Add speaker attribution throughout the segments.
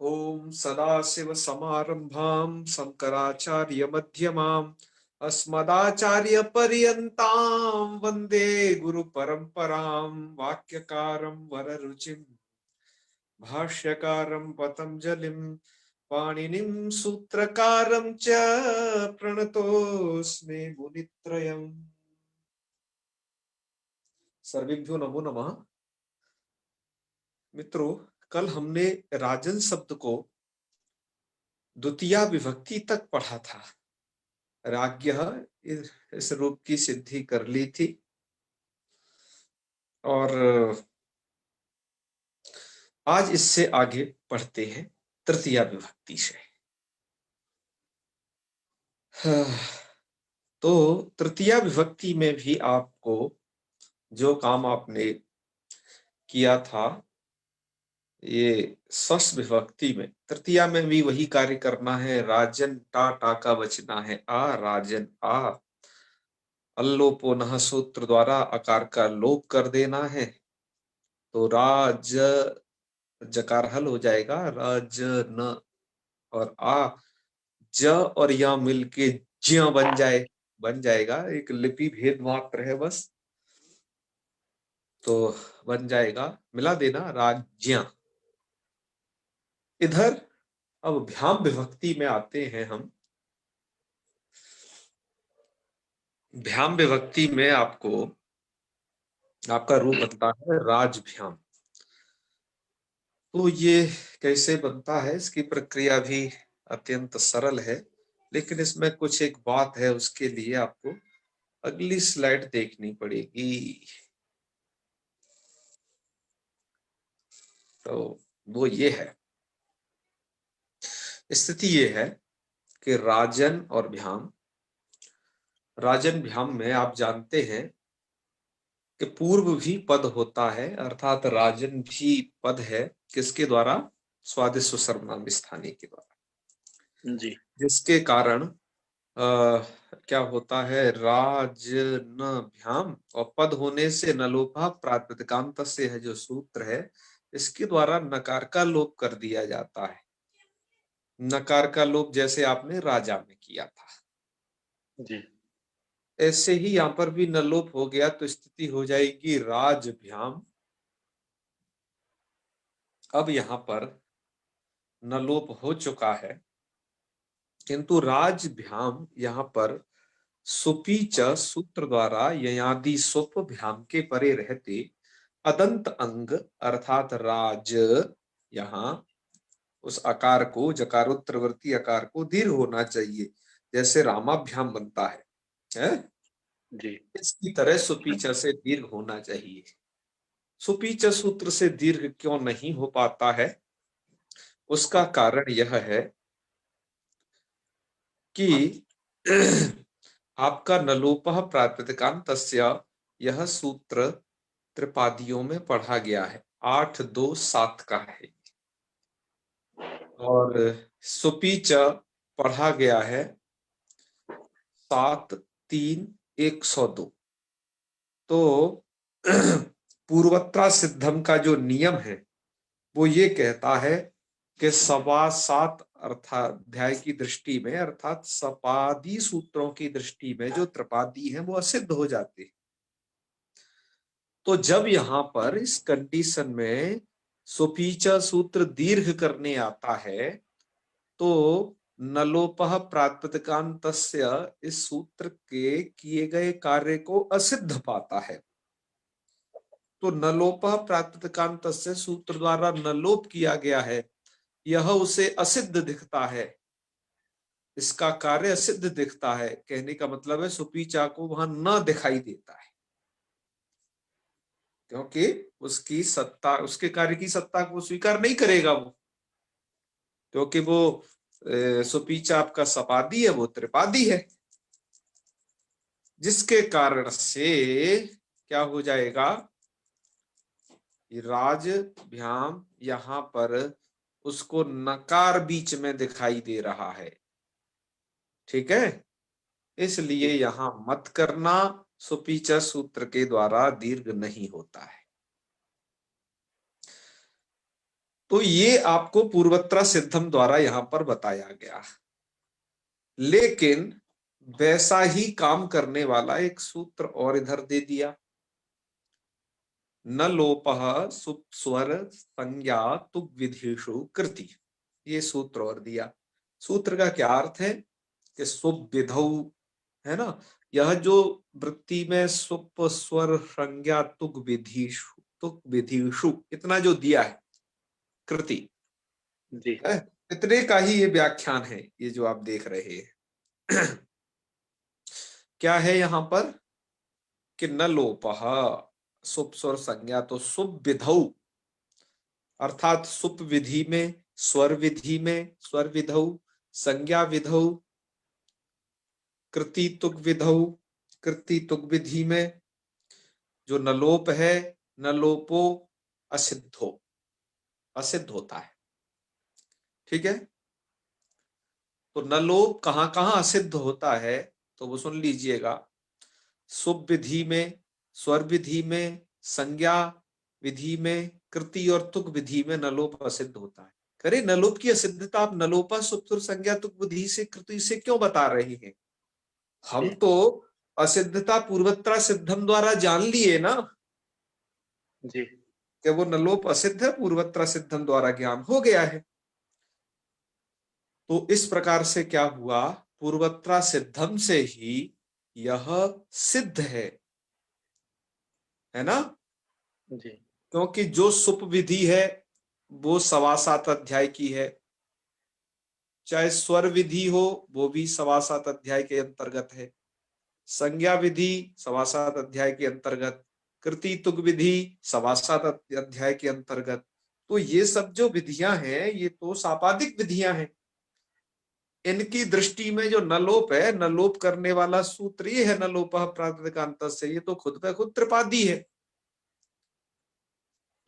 Speaker 1: ओम सदाशिव समारंभां शंकराचार्य मध्यमाम् अस्मदाचार्य पर्यन्तां वंदे गुरु परंपरां वाक्यकारं वररुचिं भाष्यकारं पतंजलिं पाणिनिं सूत्रकारं च प्रणतोऽस्मि मुनित्रयम्। सर्वेभ्यो नमो नमः। मित्रों, कल हमने राजन शब्द को द्वितीया विभक्ति तक पढ़ा था। राज्ञः इस रूप की सिद्धि कर ली थी और आज इससे आगे पढ़ते हैं तृतीया विभक्ति से। तो तृतीया विभक्ति में भी आपको जो काम आपने किया था, ये षष्ठ विभक्ति में तृतीया में भी वही कार्य करना है। राजन टा टा का बचना है आ, राजन आ। अल्लोपो नः सूत्र द्वारा आकार का लोप कर देना है, तो राज जकार हल हो जाएगा राज न, और आ ज और या मिलके ज्य बन जाएगा। एक लिपि भेद मात्र है बस, तो बन जाएगा, मिला देना राज्य। इधर अब भ्याम विभक्ति में आते हैं हम। भ्याम विभक्ति में आपको आपका रूप बनता है राजभ्याम। तो ये कैसे बनता है, इसकी प्रक्रिया भी अत्यंत सरल है, लेकिन इसमें कुछ एक बात है, उसके लिए आपको अगली स्लाइड देखनी पड़ेगी। तो वो ये है, स्थिति ये है कि राजन और भ्याम, राजन भ्याम में आप जानते हैं कि पूर्व भी पद होता है, अर्थात राजन भी पद है। किसके द्वारा? स्वादिष्ट सर्वनाम स्थानीय के द्वारा
Speaker 2: जी।
Speaker 1: जिसके कारण क्या होता है, राज न भ्याम, और पद होने से नलोपा प्रातिपदिकांत से है जो सूत्र है, इसके द्वारा नकार का लोप कर दिया जाता है। नकार का लोप जैसे आपने राजा में किया था,
Speaker 2: जी।
Speaker 1: ऐसे ही यहां पर भी नलोप हो गया, तो स्थिति हो जाएगी राजभ्याम। अब यहां पर नलोप हो चुका है, किंतु राजभ्याम यहां पर सुपी च सूत्र द्वारा ययादि सुप भ्याम के परे रहते अदंत अंग अर्थात राज, यहाँ उस आकार को, जकारोत्तरवर्ती आकार को दीर्घ होना चाहिए, जैसे रामाभ्याम बनता है?
Speaker 2: जी।
Speaker 1: इसकी तरह सुपीच से दीर्घ होना चाहिए। सुपीच सूत्र से दीर्घ क्यों नहीं हो पाता है, उसका कारण यह है कि आपका नलोपः प्रातिपदिकान्तस्य यह सूत्र त्रिपादियों में पढ़ा गया है, 8-2-7 का है, और सुपीच पढ़ा गया है 7-3-102। तो पूर्वत्रा सिद्धम का जो नियम है वो ये कहता है कि सवा सात अर्थाध्याय की दृष्टि में, अर्थात सपादी सूत्रों की दृष्टि में जो त्रिपादी हैं वो असिद्ध हो जाते हैं। तो जब यहां पर इस कंडीशन में सुपीचा सूत्र दीर्घ करने आता है, तो नलोपः प्रातिपदिकान्तस्य इस सूत्र के किए गए कार्य को असिद्ध पाता है। तो नलोपः प्रातिपदिकान्तस्य सूत्र द्वारा नलोप किया गया है, यह उसे असिद्ध दिखता है, इसका कार्य असिद्ध दिखता है। कहने का मतलब है सुपीचा को वहां न दिखाई देता है, क्योंकि उसकी सत्ता, उसके कार्य की सत्ता को स्वीकार नहीं करेगा वो, क्योंकि वो सुपीचा आपका सपादी है, वो त्रिपादी है, जिसके कारण से क्या हो जाएगा, राज भ्याम यहां पर उसको नकार बीच में दिखाई दे रहा है। ठीक है, इसलिए यहां मत करना, सुपीचा सूत्र के द्वारा दीर्घ नहीं होता है। तो ये आपको पूर्वत्र सिद्धम द्वारा यहां पर बताया गया। लेकिन वैसा ही काम करने वाला एक सूत्र और इधर दे दिया, न लोपः सुप स्वर संज्ञा तुक विधिषु कृति। ये सूत्र और दिया। सूत्र का क्या अर्थ है कि सुप विधौ, है ना, यह जो वृत्ति में सुप स्वर संज्ञा तुक विधिषु इतना जो दिया है कृति
Speaker 2: जी
Speaker 1: है, इतने का ही ये व्याख्यान है। ये जो आप देख रहे हैं क्या है यहां पर कि न लोपः सुप स्वर संज्ञा, तो सुप विधौ अर्थात सुप विधि में, स्वर विधि में, स्वर विधौ, संज्ञा विधौ, कृति तुक विधौ, कृति तुक विधि में जो नलोप है, नलोपो असिद्धो, असिद्ध होता है। ठीक है, तो नलोप कहां कहां असिद्ध होता है तो वो सुन लीजिएगा। सुप विधि में, स्वर विधि में, संज्ञा विधि में, कृति और तुक विधि में नलोप असिद्ध होता है। करे नलोप की असिद्धता आप नलोपा सुप सुर संज्ञा तुक विधि से कृति से क्यों बता रहे हैं? हम
Speaker 2: जी
Speaker 1: तो असिद्धता पूर्वत्रा सिद्धम द्वारा जान लिए ना
Speaker 2: जी
Speaker 1: कि वो नलोप असिद्ध है, पूर्वत्रा सिद्धम द्वारा ज्ञान हो गया है। तो इस प्रकार से क्या हुआ, पूर्वत्रा सिद्धम से ही यह सिद्ध है ना।
Speaker 2: जी
Speaker 1: क्योंकि जो सुप विधि है वो 7.25 अध्याय की है, चाहे स्वर विधि हो वो भी 7.25 अध्याय के अंतर्गत है, संज्ञा विधि 7.25 अध्याय के अंतर्गत, कृति तुक विधि 7.25 अध्याय के अंतर्गत। तो ये सब जो विधियां हैं ये तो सापादिक विधियां हैं। इनकी दृष्टि में जो नलोप है, नलोप करने वाला सूत्र ये है, नलोपः प्रातिपदिकांत से, ये तो खुद पे खुद त्रिपादी है।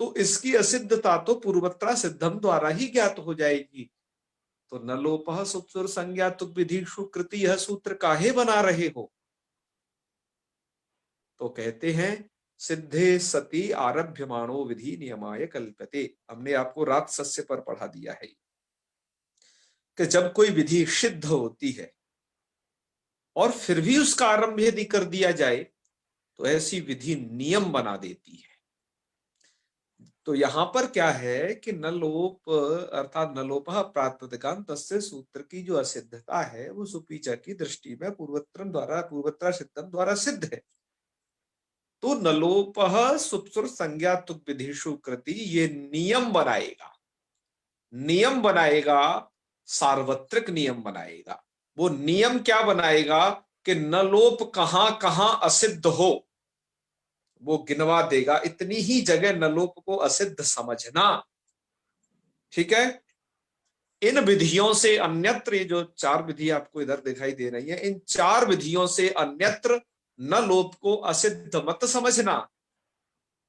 Speaker 1: तो इसकी असिद्धता तो पूर्वत्रा सिद्धम द्वारा ही ज्ञात हो जाएगी। तो नलोपः सुप्सुर संज्ञा तुक विधिषु कृति, यह सूत्र काहे बना रहे हो? तो कहते हैं सिद्धे सती आरभ्यमाणो विधि नियमाय कल्पते। हमने आपको रात सस्य पर पढ़ा दिया है कि जब कोई विधि सिद्ध होती है और फिर भी उसका आरंभ यदि कर दिया जाए तो ऐसी विधि नियम बना देती है। तो यहां पर क्या है कि नलोप अर्थात नलोपः प्रातिपदिकांत तस्य सूत्र की जो असिद्धता है वो सुपीचा की दृष्टि में पूर्वत्रा सिद्धम द्वारा सिद्ध है। तो नलोपः सुप्सुर संज्ञा तुक विधिषु कृति ये नियम बनाएगा, नियम बनाएगा, सार्वत्रिक नियम बनाएगा। वो नियम क्या बनाएगा कि नलोप कहां कहां असिद्ध हो वो गिनवा देगा। इतनी ही जगह नलोप को असिद्ध समझना। ठीक है, इन विधियों से अन्यत्र, ये जो 4 विधि आपको इधर दिखाई दे रही है, इन 4 विधियों से अन्यत्र न लोप को असिद्ध मत समझना।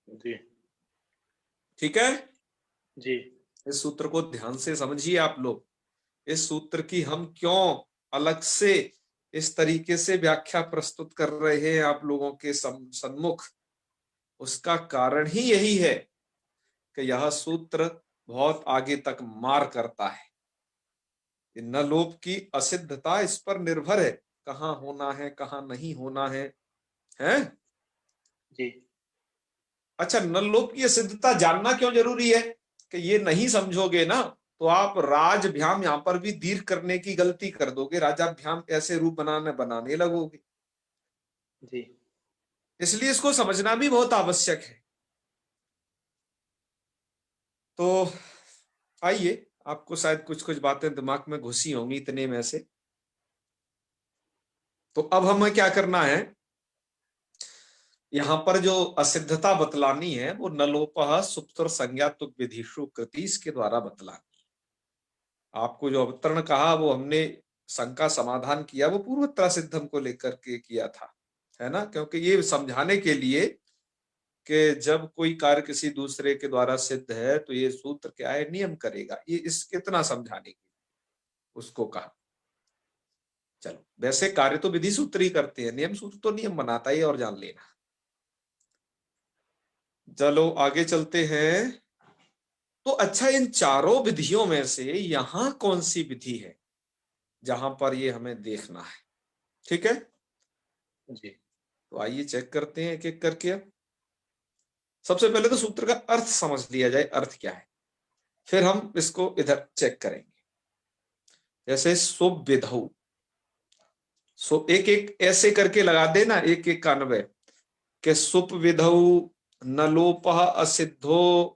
Speaker 2: जी
Speaker 1: ठीक है,
Speaker 2: जी
Speaker 1: इस सूत्र को ध्यान से समझिए आप लोग। इस सूत्र की हम क्यों अलग से इस तरीके से व्याख्या प्रस्तुत कर रहे हैं आप लोगों के सम्मुख, उसका कारण ही यही है कि यह सूत्र बहुत आगे तक मार करता है। न लोप की असिद्धता इस पर निर्भर है, कहाँ होना है कहाँ नहीं होना है?
Speaker 2: जी
Speaker 1: अच्छा, न लोप की असिद्धता जानना क्यों जरूरी है कि ये नहीं समझोगे ना तो आप राजभ्याम यहां पर भी दीर्घ करने की गलती कर दोगे, राजाभ्याम ऐसे रूप बनाने लगोगे।
Speaker 2: जी
Speaker 1: इसलिए इसको समझना भी बहुत आवश्यक है। तो आइए, आपको शायद कुछ कुछ बातें दिमाग में घुसी होंगी इतने में से। तो अब हमें क्या करना है, यहां पर जो असिद्धता बतलानी है वो नलोपः सुप्तर संज्ञा तुक विधिषु कृति इसके द्वारा बतलानी। आपको जो अवतरण कहा वो हमने शंका समाधान किया, वो पूर्वोत्तरा सिद्धम को लेकर के किया था, है ना, क्योंकि ये समझाने के लिए कि जब कोई कार्य किसी दूसरे के द्वारा सिद्ध है तो ये सूत्र क्या है, नियम करेगा। ये इस कितना समझाने के उसको कहा। चलो, वैसे कार्य तो विधि सूत्र ही करते हैं, नियम सूत्र तो नियम बनाता है, और जान लेना। चलो आगे चलते हैं। तो अच्छा, इन चारों विधियों में से यहां कौन सी विधि है जहां पर ये हमें देखना है? ठीक है,
Speaker 2: जी,
Speaker 1: तो आइए चेक करते हैं एक एक करके। अब सबसे पहले तो सूत्र का अर्थ समझ लिया जाए, अर्थ क्या है, फिर हम इसको इधर चेक करेंगे। जैसे सुविधौ, सो एक एक ऐसे करके लगा देना, एक एक का अन्वय, कि सुप विधौ न लोपः असिद्धो,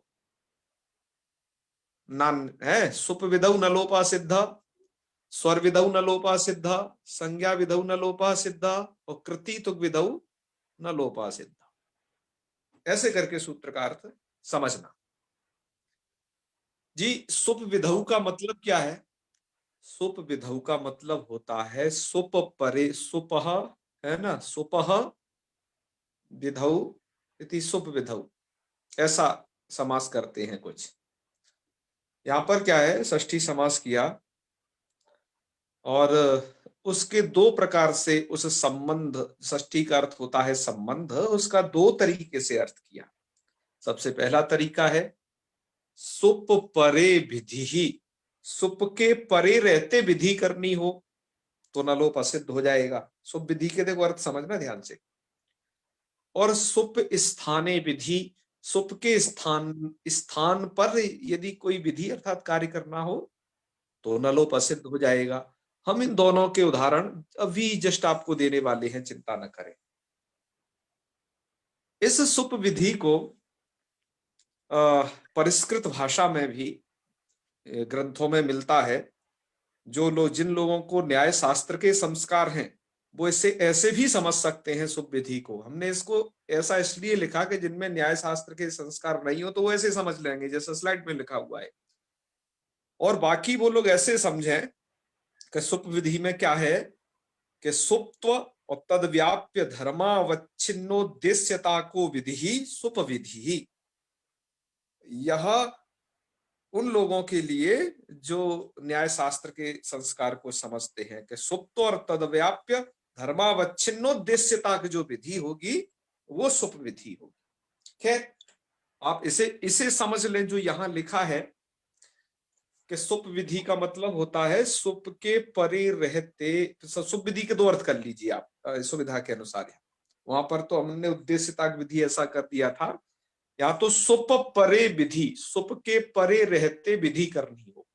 Speaker 1: न है सुप विधौ न लोपः सिद्ध, स्वर विधौ न लोपः सिद्ध, संज्ञा विधौ न लोपः सिद्ध, और कृति तुक विधौ न लोपः सिद्ध। ऐसे करके सूत्र का अर्थ समझना। जी, सुप विधौ का मतलब क्या है? सुप विधौ का मतलब होता है सुप परे, सुपह, है ना, सुपह विधौ इति सुप विधौ, ऐसा समास करते हैं कुछ। यहां पर क्या है, षष्ठी समास किया, और उसके दो प्रकार से उस संबंध, षष्ठी का अर्थ होता है संबंध, उसका दो तरीके से अर्थ किया। सबसे पहला तरीका है सुप परे विधि, सुप के परे रहते विधि करनी हो तो नलोप असिद्ध हो जाएगा। सुप विधि के देखो अर्थ समझना ध्यान से। और सुप स्थाने विधि, सुप के स्थान, स्थान पर यदि कोई विधि अर्थात कार्य करना हो तो नलोप असिद्ध हो जाएगा। हम इन दोनों के उदाहरण अभी जस्ट आपको देने वाले हैं, चिंता न करें। इस सुप विधि को परिष्कृत भाषा में भी ग्रंथों में मिलता है। जो लोग, जिन लोगों को न्याय शास्त्र के संस्कार हैं, वो इसे ऐसे भी समझ सकते हैं सुप विधि को। हमने इसको ऐसा इसलिए लिखा कि जिनमें न्याय शास्त्र के संस्कार नहीं हो तो वो ऐसे समझ लेंगे जैसा स्लाइड में लिखा हुआ है। और बाकी वो लोग ऐसे समझें कि सुप विधि में क्या है कि सुप्त्व और तद व्याप्य धर्मावच्छिन्नोद्देश्यता को विधि सुप विधि। यह उन लोगों के लिए जो न्याय शास्त्र के संस्कार को समझते हैं कि सुप्त और तदव्याप्य धर्मावच्छिन्नोद्देश्यता की जो विधि होगी वो सुप विधि होगी। खैर, आप इसे इसे समझ लें जो यहां लिखा है कि सुप विधि का मतलब होता है सुप के परे रहते। सुप विधि के दो अर्थ कर लीजिए आप सुविधा के अनुसार। वहां पर तो हमने उद्देश्यता विधि ऐसा कर दिया था, या तो सुप परे विधि, सुप के परे रहते विधि करनी हो।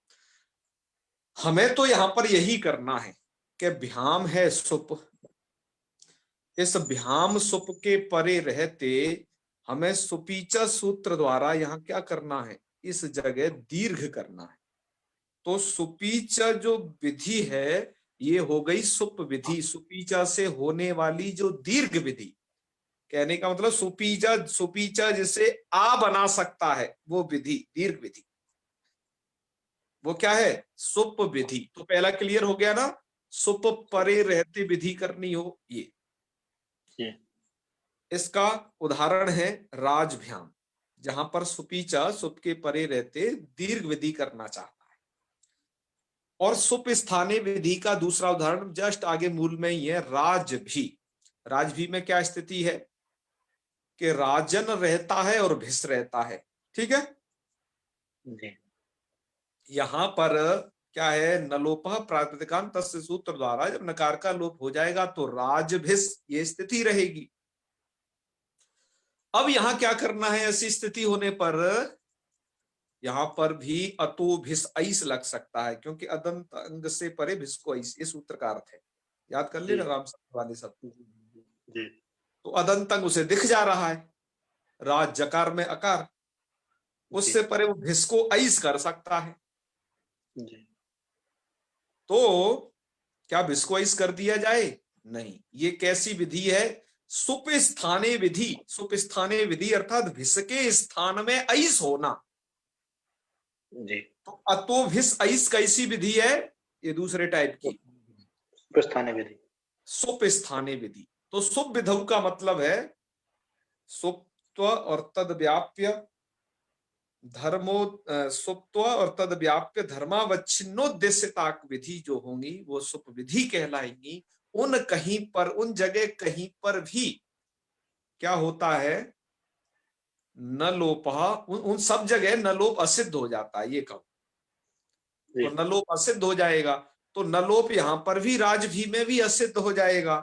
Speaker 1: हमें तो यहां पर यही करना है कि भ्याम है सुप, इस भ्याम सुप के परे रहते हमें सुपीचा सूत्र द्वारा यहां क्या करना है, इस जगह दीर्घ करना है। तो सुपीचा जो विधि है ये हो गई सुप विधि, सुपीचा से होने वाली जो दीर्घ विधि। कहने का मतलब सुपीचा, सुपीचा जिसे आ बना सकता है वो विधि, दीर्घ विधि, वो क्या है, सुप विधि। तो पहला क्लियर हो गया ना, सुप परे रहते विधि करनी हो ये।
Speaker 2: जी,
Speaker 1: इसका उदाहरण है राजभ्याम, जहां पर सुपीचा सुप के परे रहते दीर्घ विधि करना चाहता है। और सुप स्थाने विधि का दूसरा उदाहरण जस्ट आगे मूल में ही है, राजभी। राजभी में क्या स्थिति है कि राजन रहता है और भिस रहता है। ठीक है,
Speaker 2: जी,
Speaker 1: यहां पर क्या है, नलोपः प्रातिपदिकांत तस्य सूत्र द्वारा जब नकार का लोप हो जाएगा तो राजभिस ये स्थिति रहेगी। अब यहां क्या करना है ऐसी स्थिति होने पर, यहां पर भी अतो भिस ऐस लग सकता है, क्योंकि अदंत अंग से परे भिस को ऐस, ये सूत्र का अर्थ है। याद कर
Speaker 2: जी,
Speaker 1: लेना राम वाले सब।
Speaker 2: जी, जी,
Speaker 1: तो अदंत अंग उसे दिख जा रहा है, राज जकार में अकार,
Speaker 2: जी,
Speaker 1: उससे परे वो भिस को ऐस कर सकता है।
Speaker 2: जी,
Speaker 1: तो क्या भिस को ऐस कर दिया जाए? नहीं। ये कैसी विधि है? सुप स्थाने विधि। सुप स्थाने विधि अर्थात भिस के स्थान में ऐस होना।
Speaker 2: जी,
Speaker 1: तो अतो भिस ऐस कैसी विधि है? ये दूसरे टाइप की
Speaker 2: प्रस्थान विधि।
Speaker 1: सुप स्थाने विधि। तो सुप विधौ का मतलब है सुप्त्व और तद व्याप्य धर्मो, सुप्त्व और तद व्याप्य धर्मावच्छिन्नोद्देश्यता विधि जो होंगी वो सुप विधि कहलाएंगी। उन कहीं पर, उन जगह कहीं पर भी क्या होता है, न लोपः, उन सब जगह न लोप असिद्ध हो जाता है, ये कहो।
Speaker 2: जी
Speaker 1: तो न लोप असिद्ध हो जाएगा, तो न लोप यहां पर भी राज भी में भी असिद्ध हो जाएगा।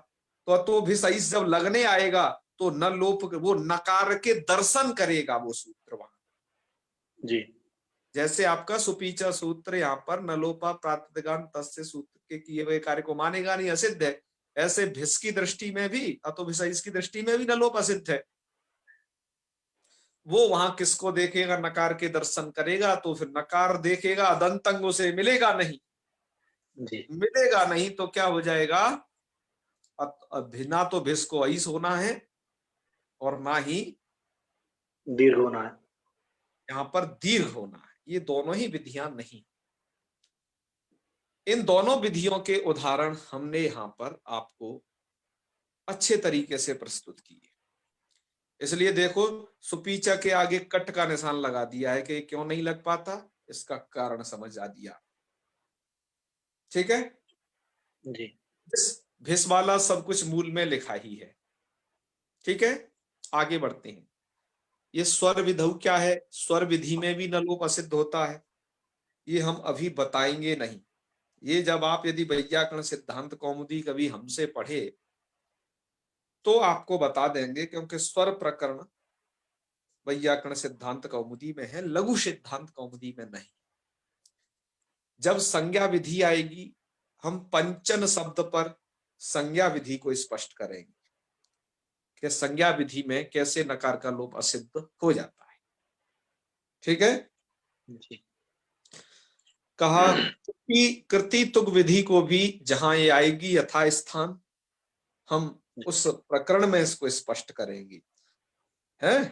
Speaker 1: तो भी सही जब लगने आएगा तो न लोप, वो नकार के दर्शन करेगा वो सूत्र वहां।
Speaker 2: जी
Speaker 1: जैसे आपका सुपीचा सूत्र यहाँ पर न लोपा प्रातिपदिकांत तस्य सूत्र के किए हुए कार्य को मानेगा नहीं, असिद्ध है। ऐसे भिस की दृष्टि में भी, अतोभिसइस की दृष्टि में भी न लोप असिद्ध है। वो वहां किसको देखेगा? नकार के दर्शन करेगा, तो फिर नकार देखेगा, अदंतंग उसे मिलेगा नहीं।
Speaker 2: जी
Speaker 1: मिलेगा नहीं तो क्या हो जाएगा? ना तो भिस को ऐस होना है और ना ही
Speaker 2: दीर्घ होना है।
Speaker 1: यहाँ पर दीर्घ होना है। ये दोनों ही विधियां नहीं। इन दोनों विधियों के उदाहरण हमने यहाँ पर आपको अच्छे तरीके से प्रस्तुत किए। इसलिए देखो, सुपीचा के आगे कट का निशान लगा दिया है कि क्यों नहीं लग पाता, इसका कारण समझ आ दिया। ठीक है।
Speaker 2: जी
Speaker 1: भिस वाला सब कुछ मूल में लिखा ही है। ठीक है, आगे बढ़ते हैं। ये स्वर विधौ क्या है? स्वर विधि में भी न लोप असिद्ध होता है, ये हम अभी बताएंगे नहीं। ये जब आप यदि वैयाकरण सिद्धांत कौमुदी कभी हमसे पढ़े तो आपको बता देंगे, क्योंकि स्वर प्रकरण वैयाकरण सिद्धांत कौमुदी में है, लघु सिद्धांत कौमुदी में नहीं। जब संज्ञा विधि आएगी, हम पंचन शब्द पर संज्ञा विधि को स्पष्ट करेंगे कि संज्ञा विधि में कैसे नकार का लोप असिद्ध हो जाता है। ठीक है।
Speaker 2: जी
Speaker 1: कहा कि कृति तुक विधि को भी जहां ये आएगी यथा स्थान, हम उस प्रकरण में इसको स्पष्ट करेंगे। है,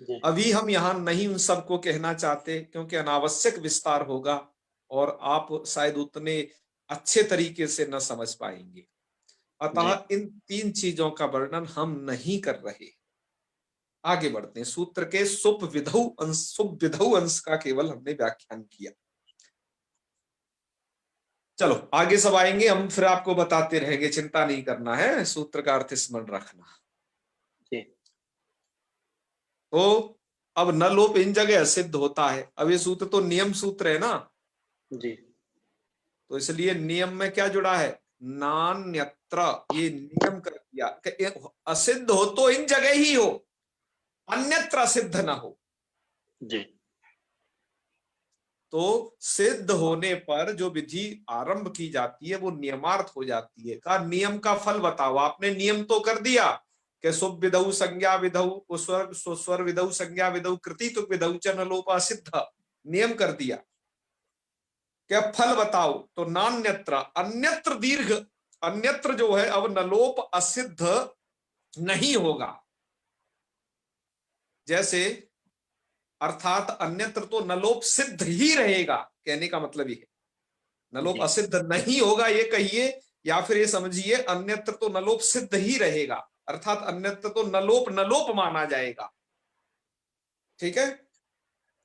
Speaker 2: जी
Speaker 1: अभी हम यहां नहीं उन सबको कहना चाहते, क्योंकि अनावश्यक विस्तार होगा और आप शायद उतने अच्छे तरीके से न समझ पाएंगे।
Speaker 2: जी
Speaker 1: अतः इन तीन चीजों का वर्णन हम नहीं कर रहे। आगे बढ़ते हैं। सूत्र के सुप विधौ अंश का केवल हमने व्याख्यान किया। चलो आगे सब आएंगे, हम फिर आपको बताते रहेंगे, चिंता नहीं करना है, सूत्र का अर्थ स्मरण रखना।
Speaker 2: जी
Speaker 1: तो अब न लोप इन जगह सिद्ध होता है। अब ये सूत्र तो नियम सूत्र है ना,
Speaker 2: जी
Speaker 1: तो इसलिए नियम में क्या जुड़ा है? नान्यत्र। ये नियम कर दिया कि असिद्ध हो तो इन जगह ही हो, अन्यत्र सिद्ध ना हो।
Speaker 2: जी
Speaker 1: तो सिद्ध होने पर जो विधि आरंभ की जाती है वो नियमार्थ हो जाती है। का नियम का फल बताओ। आपने नियम तो कर दिया कि शुभ विधौ संज्ञा विधौ स्वर विधौ संज्ञा विधौ कृति तुक विधौ च न लोपा सिद्ध, नियम कर दिया। क्या फल बताओ? तो नान्यत्र, अन्यत्र दीर्घ, अन्यत्र जो है अब नलोप असिद्ध नहीं होगा। जैसे अर्थात अन्यत्र तो नलोप सिद्ध ही रहेगा, कहने का मतलब ये है। नलोप
Speaker 2: जी
Speaker 1: असिद्ध नहीं होगा ये कहिए, या फिर ये समझिए अन्यत्र तो नलोप सिद्ध ही रहेगा, अर्थात अन्यत्र तो नलोप नलोप माना जाएगा। ठीक है।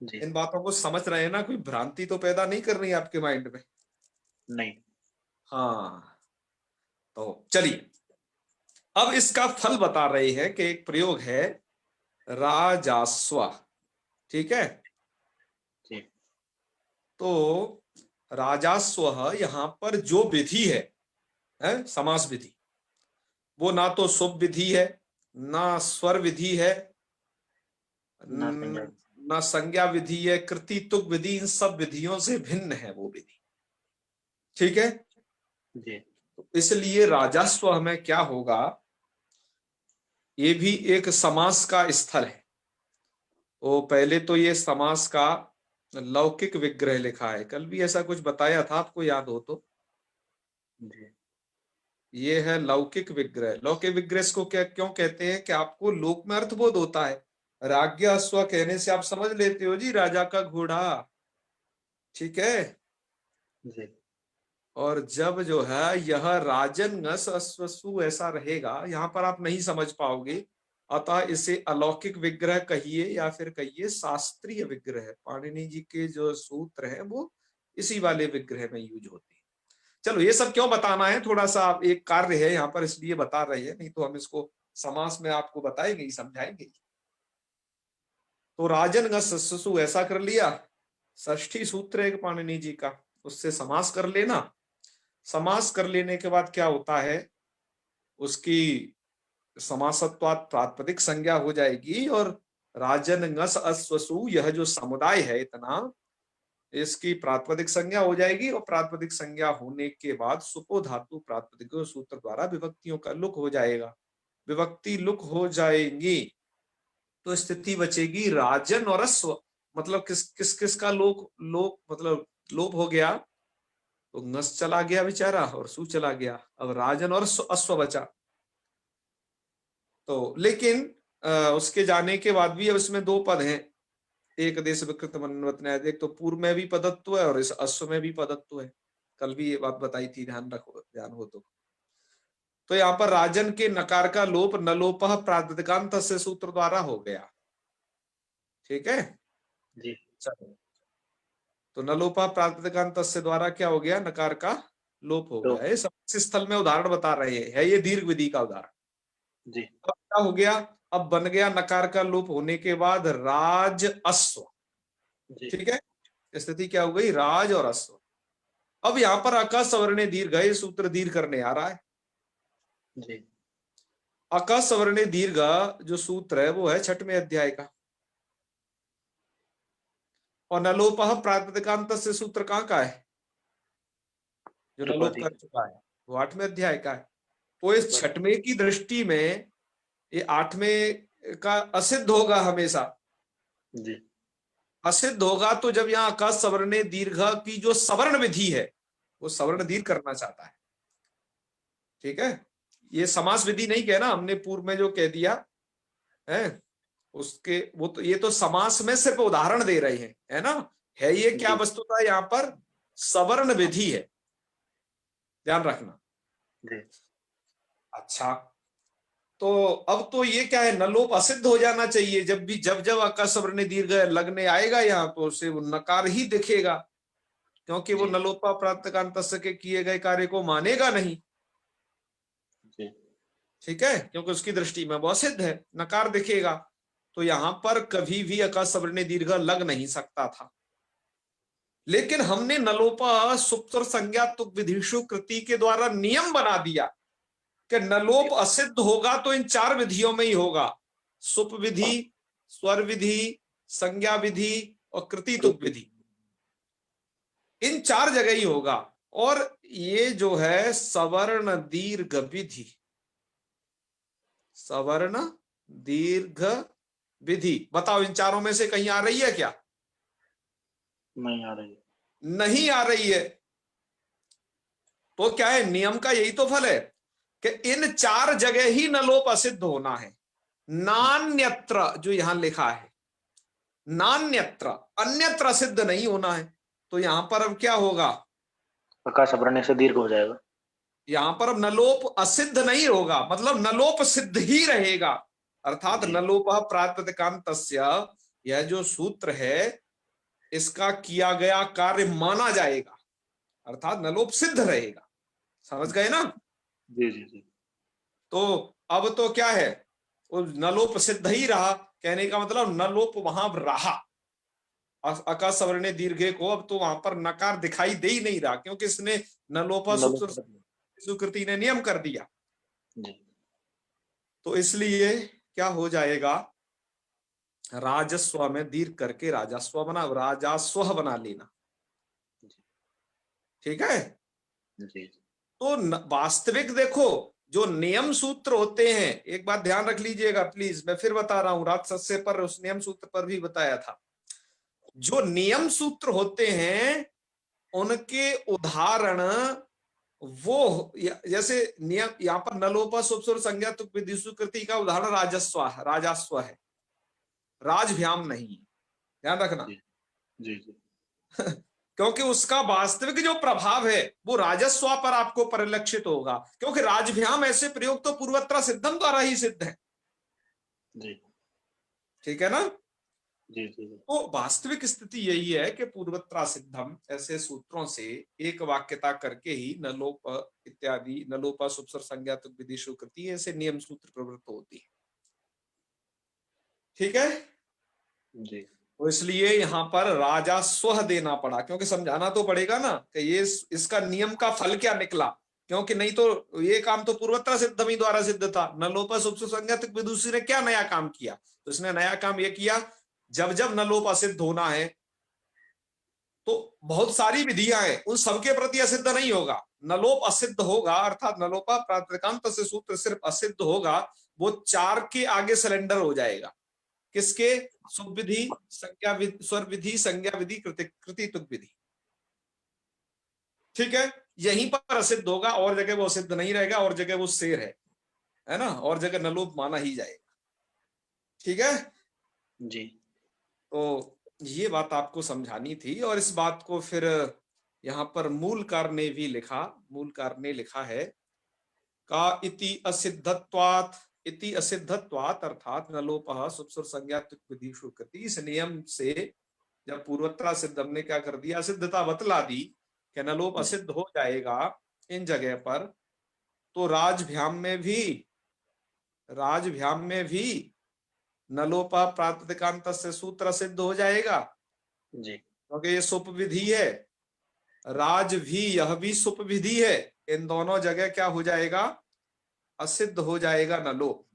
Speaker 2: जी
Speaker 1: इन बातों को समझ रहे हैं ना? कोई भ्रांति तो पैदा नहीं कर रही है आपके माइंड में?
Speaker 2: नहीं
Speaker 1: हाँ, तो चलिए अब इसका फल बता रहे हैं कि एक प्रयोग है राजास्व। ठीक है।
Speaker 2: जी
Speaker 1: तो राजास्व यहां पर जो विधि है समास विधि, वो ना तो शुभ विधि है, ना स्वर विधि है,
Speaker 2: ना संज्ञा
Speaker 1: ना संज्ञा विधि है, कृति तुक विधि, इन सब विधियों से भिन्न है वो विधि। ठीक है।
Speaker 2: जी
Speaker 1: तो इसलिए राजस्व में क्या होगा, ये भी एक समास का स्थल है। तो पहले तो ये समास का लौकिक विग्रह लिखा है, कल भी ऐसा कुछ बताया था, आपको याद हो तो।
Speaker 2: जी
Speaker 1: ये है लौकिक विग्रह। लौकिक विग्रह को क्या क्यों कहते हैं? कि आपको लोक में अर्थबोध होता है। राज्ञ स्व कहने से आप समझ लेते हो जी राजा का घोड़ा। ठीक है।
Speaker 2: जी
Speaker 1: और जब जो है यह राजन अश्वसु ऐसा रहेगा, यहां पर आप नहीं समझ पाओगे। अतः इसे अलौकिक विग्रह कहिए या फिर कहिए शास्त्रीय विग्रह। पाणिनि जी के जो सूत्र हैं वो इसी वाले विग्रह में यूज होते हैं। चलो ये सब क्यों बताना है, थोड़ा सा एक कार्य है यहाँ पर इसलिए बता रहे हैं, नहीं तो हम इसको समास में आपको बताएंगे ही, समझाएंगे ही। तो राजन गसु ऐसा कर लिया, षष्ठी सूत्र है पाणिनि जी का, उससे समास कर लेना। समास कर लेने के बाद क्या होता है, उसकी समासत्वात् प्रातिपदिक संज्ञा हो जाएगी, और राजन गस अस्वसु यह जो समुदाय है इतना, इसकी प्रातिपदिक संज्ञा हो जाएगी, और प्रातिपदिक संज्ञा होने के बाद सुपो धातु प्रातिपदिक सूत्र द्वारा विभक्तियों का लुक हो जाएगा। विभक्ति लुक हो जाएंगी तो स्थिति बचेगी राजन और अश्व, मतलब किस किस किस का लोक लोक मतलब लोप हो गया, तो ngस चला गया बेचारा और सु चला गया, अब राजन और अश्व बचा। तो लेकिन उसके जाने के बाद भी अब इसमें दो पद हैं, एक देश विकृत मनवत न्याय, एक तो पूर्व में भी पदत्व है और इस अश्व में भी पदत्व है। कल भी ये बात बताई थी, ध्यान रखो, ध्यान हो तो यहाँ पर राजन के नकार का लोप नलोपः प्रातिपदिकांत से सूत्र द्वारा हो गया। ठीक है
Speaker 2: जी।
Speaker 1: चलो, तो नलोपा प्रातिपदिकांत से द्वारा क्या हो गया, नकार का लोप हो
Speaker 2: तो
Speaker 1: गया। ये समस्या स्थल में उदाहरण बता रहे हैं, है ये दीर्घ विधि का उदाहरण।
Speaker 2: जी।
Speaker 1: अब क्या हो गया, अब बन गया नकार का लोप होने के बाद राज अश्व।
Speaker 2: जी।
Speaker 1: ठीक है, स्थिति क्या हो गई, राज और अश्व। अब यहाँ पर अका सवर्णे दीर्घ है, सूत्र दीर्घ करने आ रहा है।
Speaker 2: जी।
Speaker 1: अका सवर्णे दीर्घ जो सूत्र है वो है छठवें अध्याय का, और नलोपः प्रातिपदिकांत से सूत्र कहाँ का है, जो नलोप
Speaker 2: त्रिपादी।
Speaker 1: कर चुका है वो आठवें अध्याय का है। तो इस
Speaker 2: त्रिपादी।
Speaker 1: छठवें की दृष्टि में ये आठवें का असिद्ध होगा हमेशा।
Speaker 2: जी।
Speaker 1: असिद्ध होगा तो जब यहाँ अका सवर्णे दीर्घ की जो सवर्ण विधि है वो सवर्ण दीर्घ करना चाहता है। ठीक है, ये समास विधि नहीं कहना हमने, पूर्व में जो कह दिया है उसके, वो तो ये तो समास में सिर्फ उदाहरण दे रहे हैं, है ना। है ये क्या
Speaker 2: जी।
Speaker 1: वस्तुतः यहाँ पर सवर्ण विधि है, ध्यान रखना।
Speaker 2: जी।
Speaker 1: अच्छा, तो अब तो ये क्या है, नलोप असिद्ध हो जाना चाहिए, जब भी जब जब अका सवर्ण दीर्घ लगने आएगा यहाँ तो उसे वो नकार ही दिखेगा, क्योंकि वो
Speaker 2: जी।
Speaker 1: नलोपा प्राप्तकांत के किए गए कार्य को मानेगा नहीं।
Speaker 2: जी।
Speaker 1: ठीक है, क्योंकि उसकी दृष्टि में वो असिद्ध है, नकार दिखेगा। तो यहां पर कभी भी अका सवर्ण दीर्घ लग नहीं सकता था। लेकिन हमने नलोपा सुप्त और संज्ञा तुक विधिषु कृति के द्वारा नियम बना दिया कि नलोप असिद्ध होगा तो इन चार विधियों में ही होगा, सुप विधि, स्वर विधि, संज्ञा विधि और कृति तुक विधि, इन चार जगह ही होगा। और ये जो है सवर्ण दीर्घ विधि, सवर्ण दीर्घ विधि, बताओ इन चारों में से कहीं आ रही है क्या,
Speaker 2: नहीं आ रही।
Speaker 1: नहीं आ रही है। तो क्या है, नियम का यही तो फल है कि इन चार जगह ही नलोप असिद्ध होना है। नान्यत्र जो यहां लिखा है, नान्यत्र, अन्यत्र सिद्ध नहीं होना है। तो यहां पर अब क्या होगा,
Speaker 2: प्रकाश बढ़ने से दीर्घ हो जाएगा।
Speaker 1: यहां पर अब नलोप असिद्ध नहीं होगा, मतलब नलोप सिद्ध ही रहेगा। अर्थात
Speaker 2: जी।
Speaker 1: नलोप प्रातिपदिकांतस्य, यह जो सूत्र है इसका किया गया कार्य माना जाएगा, अर्थात नलोप सिद्ध रहेगा। समझ गए ना।
Speaker 2: जी। जी। जी।
Speaker 1: तो अब तो क्या है, वो नलोप सिद्ध ही रहा, कहने का मतलब नलोप वहां रहा। अका सवर्णे दीर्घे को अब तो वहां पर नकार दिखाई दे ही नहीं रहा, क्योंकि इसने नलोपा
Speaker 2: नलोप।
Speaker 1: सुकृति ने नियम कर दिया।
Speaker 2: जी।
Speaker 1: तो इसलिए क्या हो जाएगा, राजस्व में दीर्घ करके राजस्व बना, राजस्व बना लेना। ठीक है,
Speaker 2: जी।
Speaker 1: तो वास्तविक देखो, जो नियम सूत्र होते हैं, एक बात ध्यान रख लीजिएगा प्लीज, मैं फिर बता रहा हूं, राजसस्य पर उस नियम सूत्र पर भी बताया था। जो नियम सूत्र होते हैं उनके उदाहरण वो जैसे नियम, यहाँ पर नलोपा सुप्सुर संज्ञा तुक विधि सुकृति का उदाहरण राजस्व, राजस्व है, राजभ्याम नहीं है, ध्यान रखना।
Speaker 2: जी। जी। जी।
Speaker 1: क्योंकि उसका वास्तविक जो प्रभाव है वो राजस्व पर आपको परिलक्षित होगा, क्योंकि राजभ्याम ऐसे प्रयोग तो पूर्वत्र सिद्धम द्वारा ही सिद्ध है।
Speaker 2: जी।
Speaker 1: ठीक है ना।
Speaker 2: जी। जी।
Speaker 1: तो वास्तविक स्थिति यही है कि पूर्वत्रा सिद्धम ऐसे सूत्रों से एक वाक्यता करके ही नलोप इत्यादि, नलोपा सुप्सर संज्ञा तुक विधि स्वीकृति, ऐसे नियम सूत्र प्रवृत्त होती है। ठीक है,
Speaker 2: जी
Speaker 1: तो इसलिए यहाँ पर राजा स्व देना पड़ा, क्योंकि समझाना तो पड़ेगा ना कि ये इसका नियम का फल क्या निकला, क्योंकि नहीं तो ये काम तो पूर्वत्र सिद्धमी द्वारा सिद्ध था। नलोप सुप्सु संज्ञक विदुषी ने क्या नया काम किया? तो इसने नया काम ये किया, जब जब नलोप असिद्ध होना है तो बहुत सारी विधियां हैं, उन सबके प्रति असिद्ध नहीं होगा। नलोप असिद्ध होगा अर्थात नलोपा प्राकृतांत से सूत्र सिर्फ असिद्ध होगा, वो 4 के आगे सिलेंडर हो जाएगा। किसके? सुप विधि, संज्ञा विधि, स्वर विधि, संज्ञा विधि, कृतित्व विधि। ठीक है, यहीं पर असिद्ध होगा, और जगह वो असिद्ध नहीं रहेगा, और जगह वो शेर है ना, और जगह नलोप माना ही जाएगा। ठीक है,
Speaker 2: जी
Speaker 1: तो ये बात आपको समझानी थी। और इस बात को फिर यहाँ पर मूलकार ने भी लिखा, मूलकार ने लिखा है का इति असिद्धत्वात् अर्थात नलोपः सुप्सुर संज्ञा विधिषु कृति। इस नियम से जब पूर्वोत्तरा सिद्ध हमने क्या कर दिया, असिद्धता बतला दी कि नलोप असिद्ध हो जाएगा इन जगह पर, तो राजभ्याम में भी नलोपा प्रातिकांत से सूत्र सिद्ध हो जाएगा,
Speaker 2: जी
Speaker 1: क्योंकि ये सुप विधि है। राज भी, यह भी सुप विधि है। इन दोनों जगह क्या हो जाएगा? असिद्ध हो जाएगा नलोप,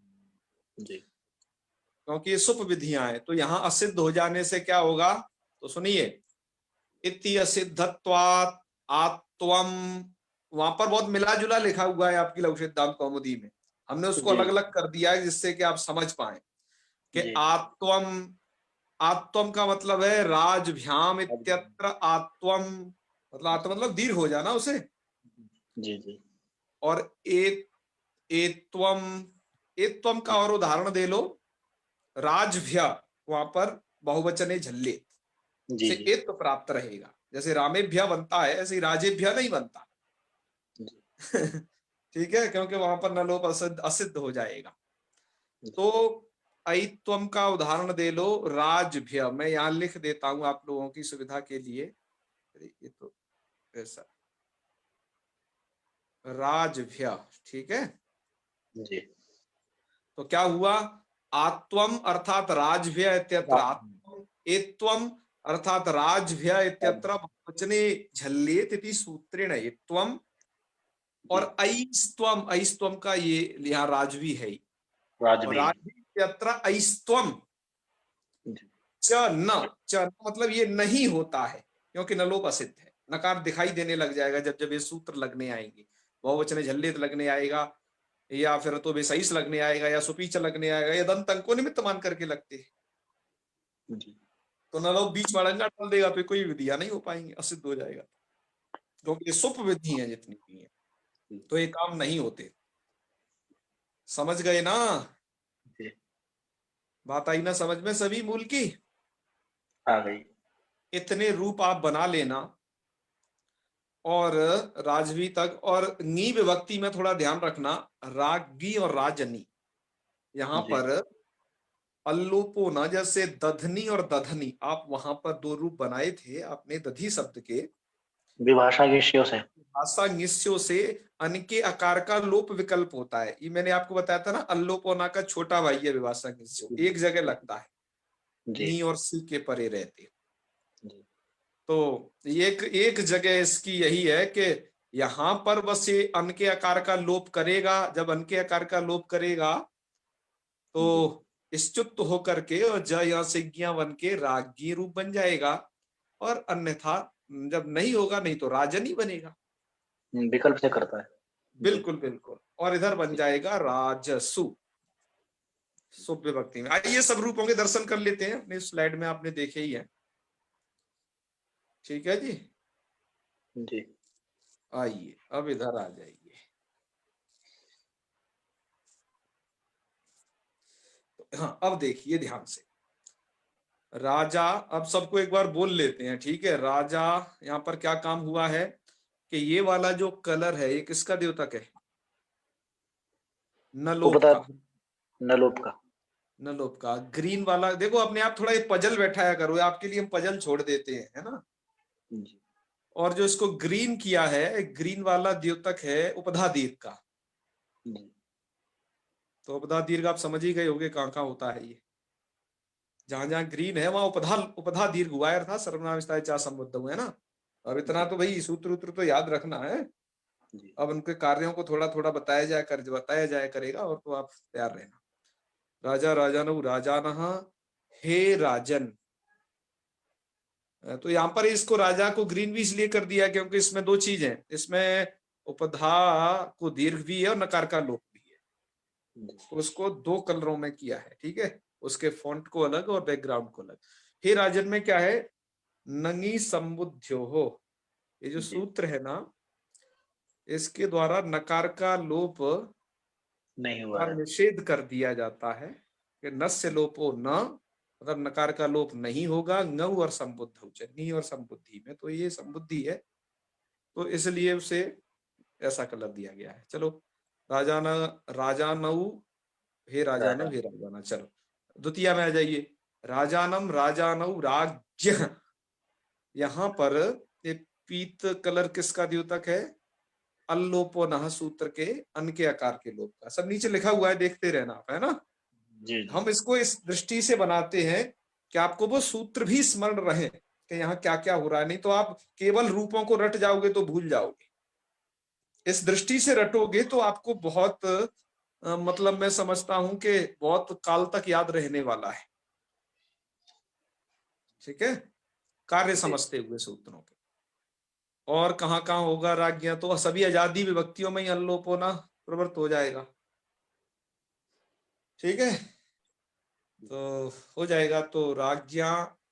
Speaker 2: जी
Speaker 1: क्योंकि ये सुप विधियां हैं। तो यहां असिद्ध हो जाने से क्या होगा? तो सुनिए, इति असिद्धत्वात् आत्वम, वहां पर बहुत मिला जुला लिखा हुआ है आपकी लघु सिद्धांत कौमुदी में, हमने उसको
Speaker 2: जी
Speaker 1: अलग अलग कर दिया है जिससे कि आप समझ पाए कि
Speaker 2: जी
Speaker 1: आत्वम, आत्वम का मतलब है राजभ्याम इत्यत्र आत्वम, मतलब आत्म मतलब दीर्घ हो जाना उसे।
Speaker 2: जी जी
Speaker 1: और एत्वम, एत्वम का और उदाहरण दे लो, राजभ्य, वहां पर बहुवचने झल्ले
Speaker 2: जी
Speaker 1: से
Speaker 2: जी
Speaker 1: एत्व प्राप्त रहेगा। जैसे रामेभ्य बनता है, ऐसे ही राजेभ्य नहीं बनता। ठीक है, क्योंकि वहां पर नलोप असिद्ध असिद्ध हो जाएगा। तो अयत्वम का उदाहरण दे लो, राजभ्य। मैं यहां लिख देता हूं आप लोगों की सुविधा के लिए, अरे ये तो ऐसा, राजभ्य। ठीक है,
Speaker 2: जी
Speaker 1: तो क्या हुआ? आत्वम अर्थात राजभ्य इत्यत्र आत्वम, एत्वम अर्थात राजभ्य इत्यत्र बहुवचने झल्लेत इति सूत्रेण एत्वम। और
Speaker 2: जी
Speaker 1: ऐस्त्वम, ऐस्त्वम का ये यहाँ राजवी है ही।
Speaker 2: राज
Speaker 1: और
Speaker 2: भी है।
Speaker 1: राजवी इत्यत्र ऐस्त्वम,
Speaker 2: जी
Speaker 1: च न, च न मतलब ये नहीं होता है, क्योंकि नलोप असिद्ध है। नकार दिखाई देने लग जाएगा जब जब ये सूत्र लगने आएंगे, बहुवचने झल्लेत लगने आएगा, या फिर तो बेसईस लगने आएगा, या सुपीच लगने आएगा, या दंत अंको निमित्त मान करके लगते हैं।
Speaker 2: जी
Speaker 1: तो नलोप बीच में अड़ंगा डाल देगा, फिर कोई विधिया नहीं हो पाएंगे, असिद्ध हो जाएगा। क्योंकि ये सुप विधि है जितनी भी है, तो ये काम नहीं होते। समझ गए ना?
Speaker 2: जी
Speaker 1: बात आई ना समझ में सभी मूल की?
Speaker 2: आ गई।
Speaker 1: इतने रूप आप बना लेना, और राजवी तक। और नी विभक्ति में थोड़ा ध्यान रखना, रागी और राजनी, यहां
Speaker 2: जी
Speaker 1: पर अल्लोपो न, जैसे दधनी और दधनी, आप वहां पर दो रूप बनाए थे आपने दधी शब्द के,
Speaker 2: विभाषा के विषयों से।
Speaker 1: भाषा निस्यो से अन के आकार का लोप विकल्प होता है। ये मैंने आपको बताया था ना, अल्लोपोना का छोटा भाई है विभाषा निस्यो, एक जगह लगता है,
Speaker 2: जी
Speaker 1: नी और सी के परे रहते।
Speaker 2: जी
Speaker 1: तो एक एक जगह इसकी यही है कि यहां पर बस ये अन के आकार का लोप करेगा। जब अन के आकार का लोप करेगा
Speaker 2: जी
Speaker 1: तो स्तुत होकर के और ज या से ज्ञा बन के रागी रूप बन जाएगा, और अन्यथा जब नहीं होगा, नहीं तो राजनी बनेगा।
Speaker 2: विकल्प से करता है। जी
Speaker 1: बिल्कुल बिल्कुल, और इधर बन
Speaker 2: जी
Speaker 1: जाएगा राजसु, शुभ विभक्ति में। आइए सब रूपों के दर्शन कर लेते हैं, अपने स्लाइड में आपने देखे ही है। ठीक है जी,
Speaker 2: जी
Speaker 1: आइए अब इधर आ जाइए। हाँ, अब देखिए ध्यान से, राजा, अब सबको एक बार बोल लेते हैं, ठीक है। राजा, यहाँ पर क्या काम हुआ है कि ये वाला जो कलर है ये किसका द्योतक है? नलोप
Speaker 2: उपदा
Speaker 1: का।
Speaker 2: नलोप का।
Speaker 1: नलोप का ग्रीन वाला, देखो अपने आप थोड़ा ये पजल बैठाया करो, आपके लिए हम पजल छोड़ देते हैं, है ना।
Speaker 2: जी
Speaker 1: और जो इसको ग्रीन किया है, ग्रीन वाला द्योतक है उपधा दीर्घ का।
Speaker 2: जी
Speaker 1: तो उपधा दीर्घ आप समझ ही गए होंगे कहाँ कहाँ होता है ये। जहां जहां ग्रीन है वहां उपधा उपधा दीर्घ हुआ है, अर्थात सर्वनाम विस्तार चा संबुद्ध हुए, है ना। अब इतना तो भाई सूत्र उत्र तो याद रखना है।
Speaker 2: जी
Speaker 1: अब उनके कार्यों को थोड़ा थोड़ा बताया जाया करेगा, और तो आप तैयार रहना। राजा राजानु राजानः, हे राजन। तो यहाँ पर इसको राजा को ग्रीन भी इसलिए कर दिया क्योंकि इसमें दो चीज है, इसमें उपधा को दीर्घ भी है और नकार का लोप भी है,
Speaker 2: जी
Speaker 1: तो उसको दो कलरों में किया है, ठीक है। उसके फॉन्ट को अलग और बैकग्राउंड को अलग। हे राजन में क्या है, नंगी संबुद्ध्यो हो, ये जो
Speaker 2: जी
Speaker 1: सूत्र है ना, इसके द्वारा नकार का लोप
Speaker 2: नहीं हुआ
Speaker 1: का
Speaker 2: है।
Speaker 1: निषेध कर दिया जाता है कि नस्य लोपो न, मतलब नकार का लोप नहीं होगा ngौ और संबुद्ध नी और संबुद्धि में, तो ये संबुद्धि है, तो इसलिए उसे ऐसा कलर दिया गया है। चलो, राजाना राजानऊ, हे राजानऊ,
Speaker 2: राजा
Speaker 1: हे राजाना। चलो द्वितीय में आ जाइए। राजानम राजानऊ राज्य, यहाँ पर एक पीत कलर किसका द्योतक है, अल्लोपो नह सूत्र के अन के आकार के लोप का। सब नीचे लिखा हुआ है, देखते रहना आप, है ना।
Speaker 2: जी जी
Speaker 1: हम इसको इस दृष्टि से बनाते हैं कि आपको वो सूत्र भी स्मरण रहे कि यहाँ क्या क्या हो रहा है, नहीं तो आप केवल रूपों को रट जाओगे तो भूल जाओगे। इस दृष्टि से रटोगे तो आपको बहुत मतलब मैं समझता हूं कि बहुत काल तक याद रहने वाला है, ठीक है, कार्य
Speaker 2: जी
Speaker 1: समझते हुए सूत्रों के। और कहाँ कहाँ होगा राज्ञा, तो सभी आजादी विभक्तियों में ही अल्लोप होना प्रवृत्त हो जाएगा, ठीक है। तो हो जाएगा, तो राज्ञा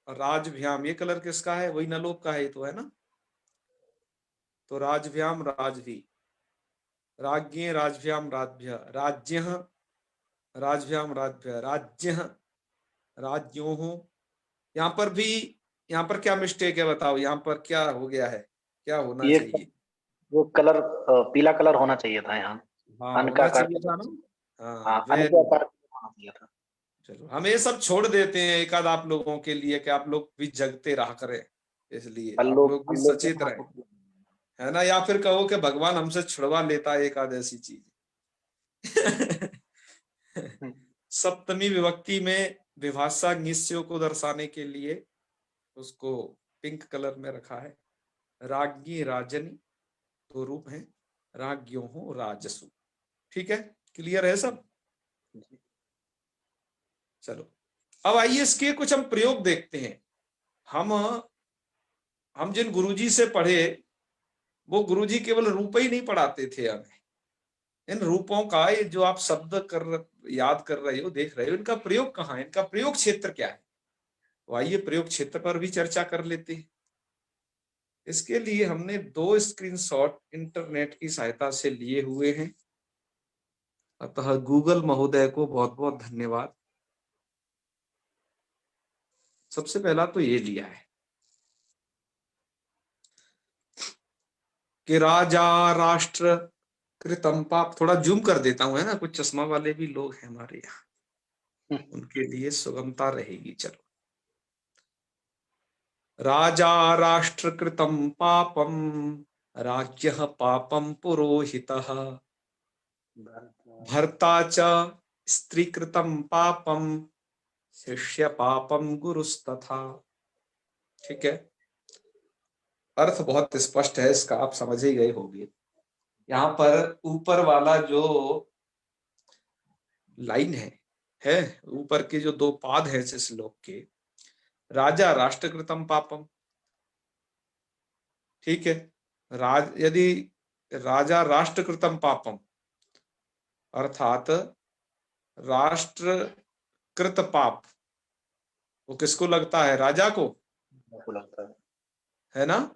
Speaker 1: राजभ्याम, ये कलर किसका है, वही नलोप का है, तो है ना। तो राजभ्याम राजभी, राज्ञे राजभ्याम राज्य, राज्य राजभ्याम राज्य, राज्य राज्यों हो। यहाँ पर भी, यहाँ पर क्या मिस्टेक है बताओ, यहाँ पर क्या हो गया है, क्या होना
Speaker 2: ये
Speaker 1: चाहिए।
Speaker 2: वो कलर पीला कलर होना चाहिए था यहाँ।
Speaker 1: हाँ
Speaker 2: अन का
Speaker 1: होना
Speaker 2: आकार।
Speaker 1: चाहिए था ना। हाँ
Speaker 2: हाँ, अन के
Speaker 1: वेरी
Speaker 2: आकार
Speaker 1: गुड।
Speaker 2: होना चाहिए था।
Speaker 1: चलो हम ये सब छोड़ देते हैं एक आध आप लोगों के लिए, कि आप लोग भी जगते रहा करें, इसलिए आप
Speaker 2: अल्लोप
Speaker 1: लोग भी
Speaker 2: अल्लोप
Speaker 1: सचेत
Speaker 2: यहाँ
Speaker 1: रहें,
Speaker 2: कुछ-
Speaker 1: है ना। या फिर कहो कि भगवान हमसे छुड़वा लेता है एक आध ऐसी चीज।
Speaker 2: हम्म,
Speaker 1: सप्तमी विभक्ति में विभाषा निश्चयों को दर्शाने के लिए उसको पिंक कलर में रखा है। राज्ञी राजनी, दो रूप हैं, राज्ञों हो राजसु, ठीक है, क्लियर है सब।
Speaker 2: जी
Speaker 1: चलो अब आइए इसके कुछ हम प्रयोग देखते हैं। हम जिन गुरुजी से पढ़े, वो गुरुजी केवल रूप ही नहीं पढ़ाते थे हमें, इन रूपों का ये जो आप शब्द याद कर रहे हो, देख रहे हो, इनका प्रयोग कहाँ है, इनका प्रयोग क्षेत्र क्या है। तो आइए प्रयोग क्षेत्र पर भी चर्चा कर लेते हैं। इसके लिए हमने दो स्क्रीनशॉट इंटरनेट की सहायता से लिए हुए हैं, अतः गूगल महोदय को बहुत बहुत धन्यवाद। सबसे पहला तो ये लिया है कि राजा राष्ट्र कृतम पाप, थोड़ा जूम कर देता हूं, है ना, कुछ चश्मा वाले भी लोग हैं हमारे यहाँ, उनके लिए सुगमता रहेगी। चलो, राजा राष्ट्र कृतम पापम, राज्यः पापम पुरोहितः,
Speaker 2: भारत
Speaker 1: भर्ता च स्त्री कृतम पापम, शिष्य पापम गुरुस्तथा, ठीक है। अर्थ बहुत स्पष्ट है इसका, आप समझ ही गए होंगे। यहाँ पर ऊपर वाला जो लाइन है ऊपर के जो दो पाद हैं इस श्लोक के, राजा राष्ट्रकृतम पापम, ठीक है। यदि राजा राष्ट्रकृतम पापम अर्थात राष्ट्रकृत पाप, वो किसको लगता है, राजा को,
Speaker 2: को लगता
Speaker 1: है ना।
Speaker 2: है।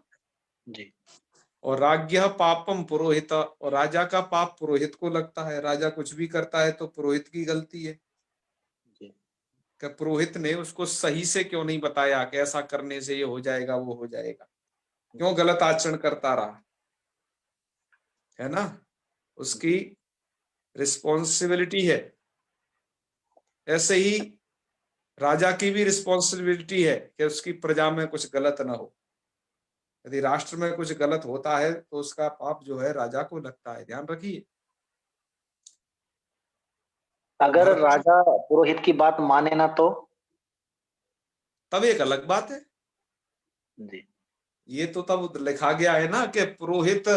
Speaker 2: जी
Speaker 1: और राज्ञ पापम पुरोहित, और राजा का पाप पुरोहित को लगता है, राजा कुछ भी करता है तो पुरोहित की गलती है।
Speaker 2: जी
Speaker 1: कि पुरोहित ने उसको सही से क्यों नहीं बताया कि ऐसा करने से ये हो जाएगा वो हो जाएगा, क्यों गलत आचरण करता रहा, है ना। उसकी
Speaker 2: जी
Speaker 1: रिस्पॉन्सिबिलिटी है। ऐसे ही राजा की भी रिस्पॉन्सिबिलिटी है कि उसकी प्रजा में कुछ गलत ना हो। यदि राष्ट्र में कुछ गलत होता है तो उसका पाप जो है राजा को लगता है, ध्यान रखिए।
Speaker 2: अगर
Speaker 1: भरत,
Speaker 2: राजा पुरोहित की बात माने ना तो
Speaker 1: तब एक अलग बात है।
Speaker 2: जी
Speaker 1: ये तो तब लिखा गया है ना कि पुरोहित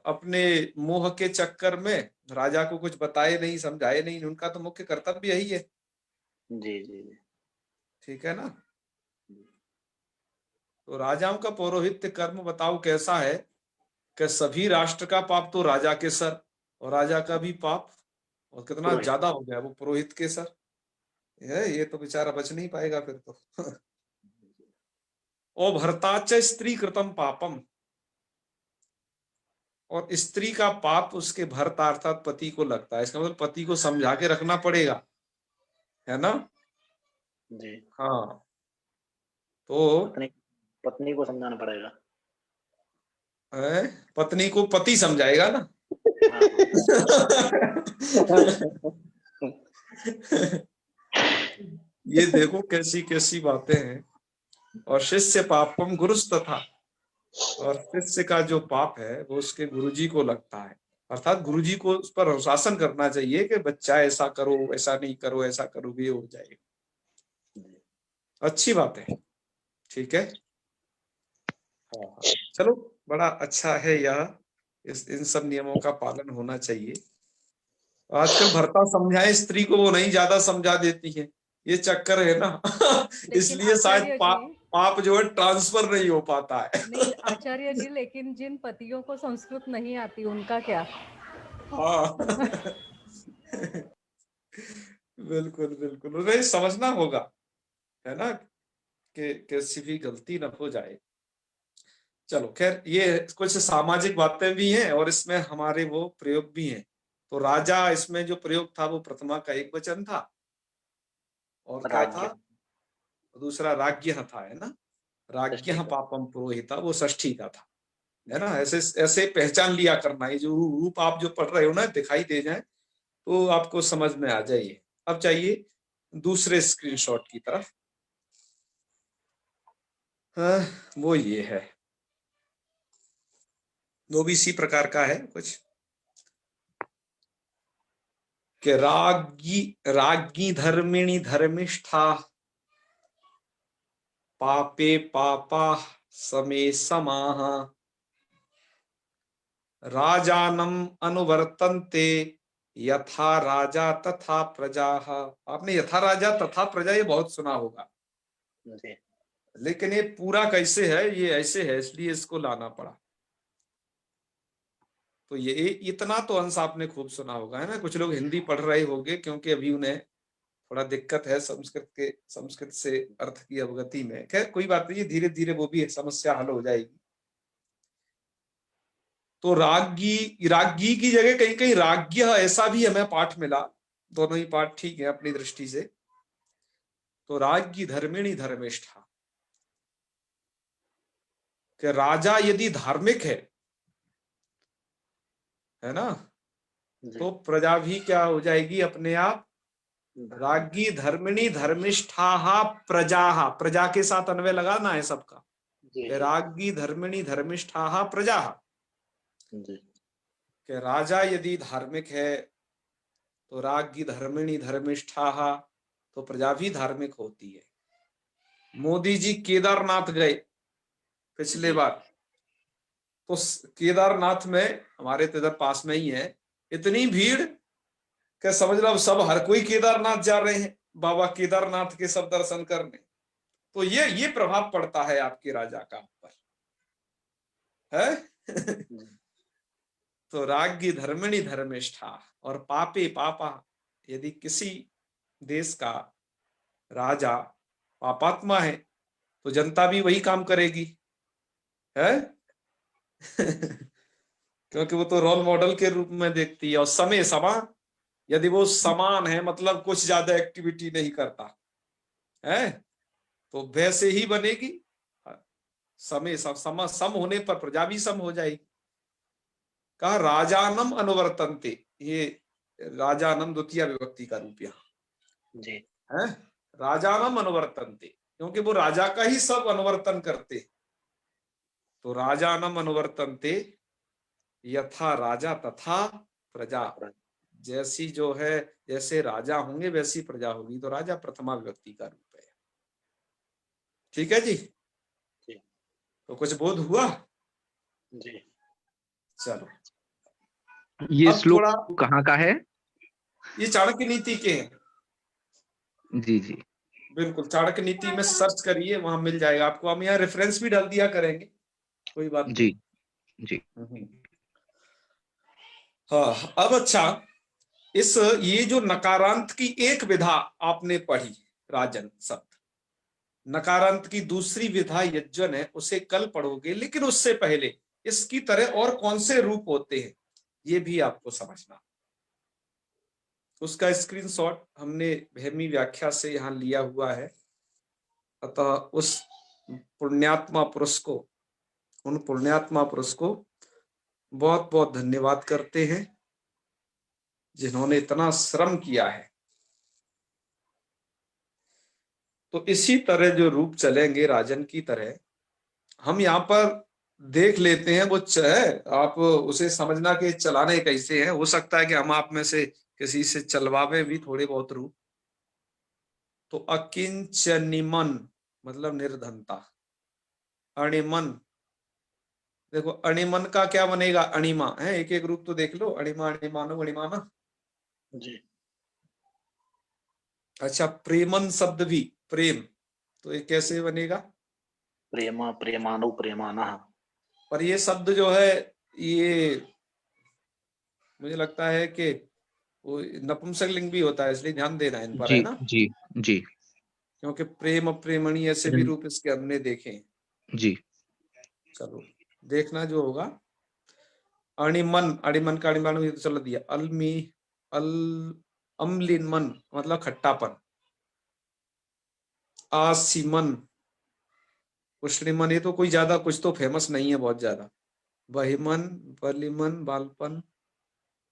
Speaker 1: अपने मोह के चक्कर में राजा को कुछ बताए नहीं, समझाए नहीं, उनका तो मुख्य कर्तव्य यही है।
Speaker 2: जी जी जी
Speaker 1: ठीक है ना।
Speaker 2: जी।
Speaker 1: तो राजाओं का पौरोहित्य कर्म बताओ कैसा है कि सभी राष्ट्र का पाप तो राजा के सर, और राजा का भी पाप, और कितना
Speaker 2: पुरोहित।
Speaker 1: ज्यादा हो गया वो पुरोहित के सर। ये तो बेचारा बच नहीं पाएगा फिर तो। ओ भरताच स्त्री कृतम पापम, और स्त्री का पाप उसके भर्ता अर्थात पति को लगता है। इसका मतलब पति को समझा के रखना पड़ेगा, है ना।
Speaker 2: जी।
Speaker 1: हाँ। तो
Speaker 2: पत्नी पत्नी को समझाना पड़ेगा।
Speaker 1: है, पत्नी को पति समझाएगा ना।
Speaker 2: हाँ हाँ।
Speaker 1: ये देखो कैसी कैसी बातें हैं। और शिष्य पापम गुरुस तथा, और शिष्य का जो पाप है वो उसके गुरुजी को लगता है। अर्थात गुरुजी को उस पर अनुशासन करना चाहिए कि बच्चा ऐसा करो, ऐसा नहीं करो, ऐसा करो, भी हो जाएगा।
Speaker 2: जी
Speaker 1: अच्छी बात है। ठीक है। हाँ हाँ। चलो, बड़ा अच्छा है यह, इन सब नियमों का पालन होना चाहिए। आजकल भर्ता समझाए स्त्री को, वो नहीं ज्यादा समझा देती है, ये चक्कर है ना।
Speaker 3: लेकिन
Speaker 1: इसलिए शायद
Speaker 3: आचार्य जी,
Speaker 1: पाप जो है ट्रांसफर नहीं हो पाता है।
Speaker 3: नहीं आचार्य जी, लेकिन जिन पतियों को संस्कृत नहीं आती उनका क्या?
Speaker 1: हाँ। बिल्कुल बिल्कुल, उन्हें समझना होगा, है ना, कि किसी भी गलती न हो जाए। चलो खैर, ये कुछ सामाजिक बातें भी हैं और इसमें हमारे वो प्रयोग भी हैं। तो राजा इसमें जो प्रयोग था वो प्रथमा का एक वचन था, और क्या था,
Speaker 2: राज्य।
Speaker 1: दूसरा राज्ञ था, है ना। राज्ञ
Speaker 2: षष्ठी का।
Speaker 1: पापम पुरोहिता वो षष्ठी का था, है ना। ऐसे ऐसे पहचान लिया करना, ये जो रूप आप जो पढ़ रहे हो ना दिखाई दे जाए तो आपको समझ में आ जाइए। अब चाहिए दूसरे स्क्रीनशॉट की तरफ। हाँ, वो ये है, वो भी इसी प्रकार का है कुछ, कि राज्ञी राज्ञी धर्मिणी धर्मिष्ठा, पापे पापा समे समाः, राजानम अनुवर्तन्ते यथा राजा तथा प्रजा। आपने यथा राजा तथा प्रजा ये बहुत सुना होगा,
Speaker 2: जी
Speaker 1: लेकिन ये पूरा कैसे है, ये ऐसे है, इसलिए इसको लाना पड़ा। तो ये इतना तो अंश आपने खूब सुना होगा, है ना। कुछ लोग हिंदी पढ़ रहे होंगे क्योंकि अभी उन्हें थोड़ा दिक्कत है संस्कृत से अर्थ की अवगति में। खैर कोई बात नहीं, धीरे धीरे वो भी समस्या हल हो जाएगी। तो राज्ञी राज्ञी की जगह कहीं कहीं राज्ञ ऐसा भी हमें पाठ मिला। दोनों ही पाठ ठीक है अपनी दृष्टि से। तो राज्ञी धर्मिणी धर्मिष्ठा, कि राजा यदि धार्मिक है ना,
Speaker 2: जी।
Speaker 1: तो प्रजा भी क्या हो जाएगी अपने आप।
Speaker 2: धार्मिक।
Speaker 1: राज्ञी धर्मिणी धर्मिष्ठा प्रजा, प्रजा के साथ अन्वय लगाना है सबका।
Speaker 2: जी जी
Speaker 1: राज्ञी धर्मिणी धर्मिष्ठा प्रजा,
Speaker 2: जी
Speaker 1: कि राजा यदि धार्मिक है तो राज्ञी धर्मिणी धर्मिष्ठा, तो प्रजा भी धार्मिक होती है। मोदी जी केदारनाथ गए पिछले
Speaker 2: जी
Speaker 1: बार, तो केदारनाथ में हमारे तो इधर पास में ही है, इतनी भीड़ कि समझ लो सब हर कोई केदारनाथ जा रहे हैं, बाबा केदारनाथ के सब दर्शन करने। तो ये प्रभाव पड़ता है आपके राजा का ऊपर, है।
Speaker 2: जी
Speaker 1: तो राज्ञी धर्मिणी धर्मिष्ठा, और पापे पापा, यदि किसी देश का राजा पापात्मा है तो जनता भी वही काम करेगी, है। क्योंकि वो तो रोल मॉडल के रूप में देखती है। और समय समा, यदि वो समान है मतलब कुछ ज्यादा एक्टिविटी नहीं करता है, तो वैसे ही बनेगी। समय सम होने पर प्रजा भी सम हो जाएगी। कहा राजानम अनुवर्तन्ते, ये राजानम द्वितीय विभक्ति का रूप यहाँ
Speaker 2: जी
Speaker 1: है। राजानम अनुवर्तन्ते, क्योंकि वो राजा का ही सब अनुवर्तन करते। तो राजानम अनुवर्तन्ते यथा राजा तथा प्रजा, जैसी जो है, जैसे राजा होंगे वैसी प्रजा होगी। तो राजा प्रथमा विभक्ति का रूप है। ठीक है जी।
Speaker 2: जी।
Speaker 1: तो कुछ बोध हुआ?
Speaker 2: जी।
Speaker 1: चलो,
Speaker 4: ये
Speaker 1: अब थोड़ा,
Speaker 4: श्लोक कहाँ का है?
Speaker 1: ये चाणक्य नीति के हैं।
Speaker 4: जी जी।
Speaker 1: बिल्कुल, चाणक्य नीति में सर्च करिए, वहां मिल जाएगा आपको। हम यहाँ रेफरेंस भी डाल दिया करेंगे, कोई बात
Speaker 4: जी
Speaker 1: नहीं।
Speaker 4: जी।
Speaker 1: हाँ, अब अच्छा, ये जो नकारांत की एक विधा आपने पढ़ी, राजन शब्द, नकारांत की दूसरी विधा यज्जन है, उसे कल पढ़ोगे। लेकिन उससे पहले इसकी तरह और कौन से रूप होते हैं ये भी आपको समझना। उसका स्क्रीनशॉट हमने भेमी व्याख्या से यहां लिया हुआ है। अतः उस पुण्यात्मा पुरुष को, उन पुण्यात्मा पुरुष को बहुत बहुत धन्यवाद करते हैं जिन्होंने इतना श्रम किया है। तो इसी तरह जो रूप चलेंगे राजन की तरह, हम यहाँ पर देख लेते हैं। वो आप उसे समझना कि चलाने कैसे हैं। हो सकता है कि हम आप में से किसी से चलवावे भी थोड़े बहुत रूप। तो अकिंचनिमन मतलब निर्धनता। अणिमन, देखो अणिमन का क्या बनेगा? अणिमा है। एक एक रूप तो देख लो, अणिमा, अणिमानो, अणिमाना।
Speaker 2: जी।
Speaker 1: अच्छा, प्रेमन शब्द भी, प्रेम, तो ये कैसे बनेगा?
Speaker 2: प्रेमा, प्रेमानो, प्रेमाना।
Speaker 1: पर ये शब्द जो है, ये मुझे लगता है कि वो नपुंसकलिंग भी होता है, इसलिए ध्यान देना इन पर, है
Speaker 4: जी
Speaker 1: ना।
Speaker 4: जी जी।
Speaker 1: क्योंकि प्रेम, प्रेमणी ऐसे भी रूप इसके हमने देखे हैं।
Speaker 4: जी।
Speaker 1: चलो, देखना जो होगा। अणिमन, अणिमन का अणिमान ये तो चल दिया। अलमी, अल अम्लिन मन मतलब खट्टापन। आसिमन, उष्णिमन, ये तो कोई ज्यादा कुछ तो फेमस नहीं है बहुत ज्यादा। बहिमन, बलिमन, बालपन,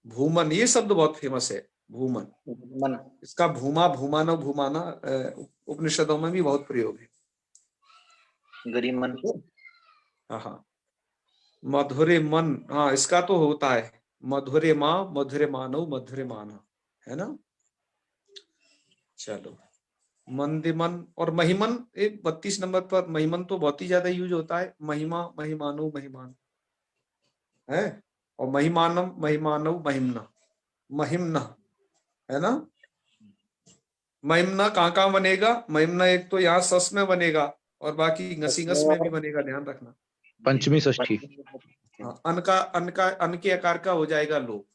Speaker 1: भूमन, ये शब्द बहुत फेमस है। भूमन,
Speaker 2: मन।
Speaker 1: इसका भूमा, भूमानो, भूमाना उपनिषदों में भी बहुत प्रयोग है।
Speaker 2: गरिमन।
Speaker 1: हाँ हाँ। मधुरे मन, हाँ इसका तो होता है। मधुरे माँ, मधुरे मानव, मधुरे माना, है ना। चलो, मंदिमन और महिमन, एक 32 नंबर पर महिमन तो बहुत ही ज्यादा यूज होता है। महिमा, महिमानो, महिमान है। और महिमानम, महिमानव, महिमना, महिमना, है ना। महिमना कहाँ कहाँ बनेगा? महिमना एक तो यहाँ सस में बनेगा, और बाकी घसी घस में भी बनेगा, ध्यान रखना।
Speaker 4: पंचमी षष्ठी।
Speaker 1: हाँ, अन के आकार का हो जाएगा लो।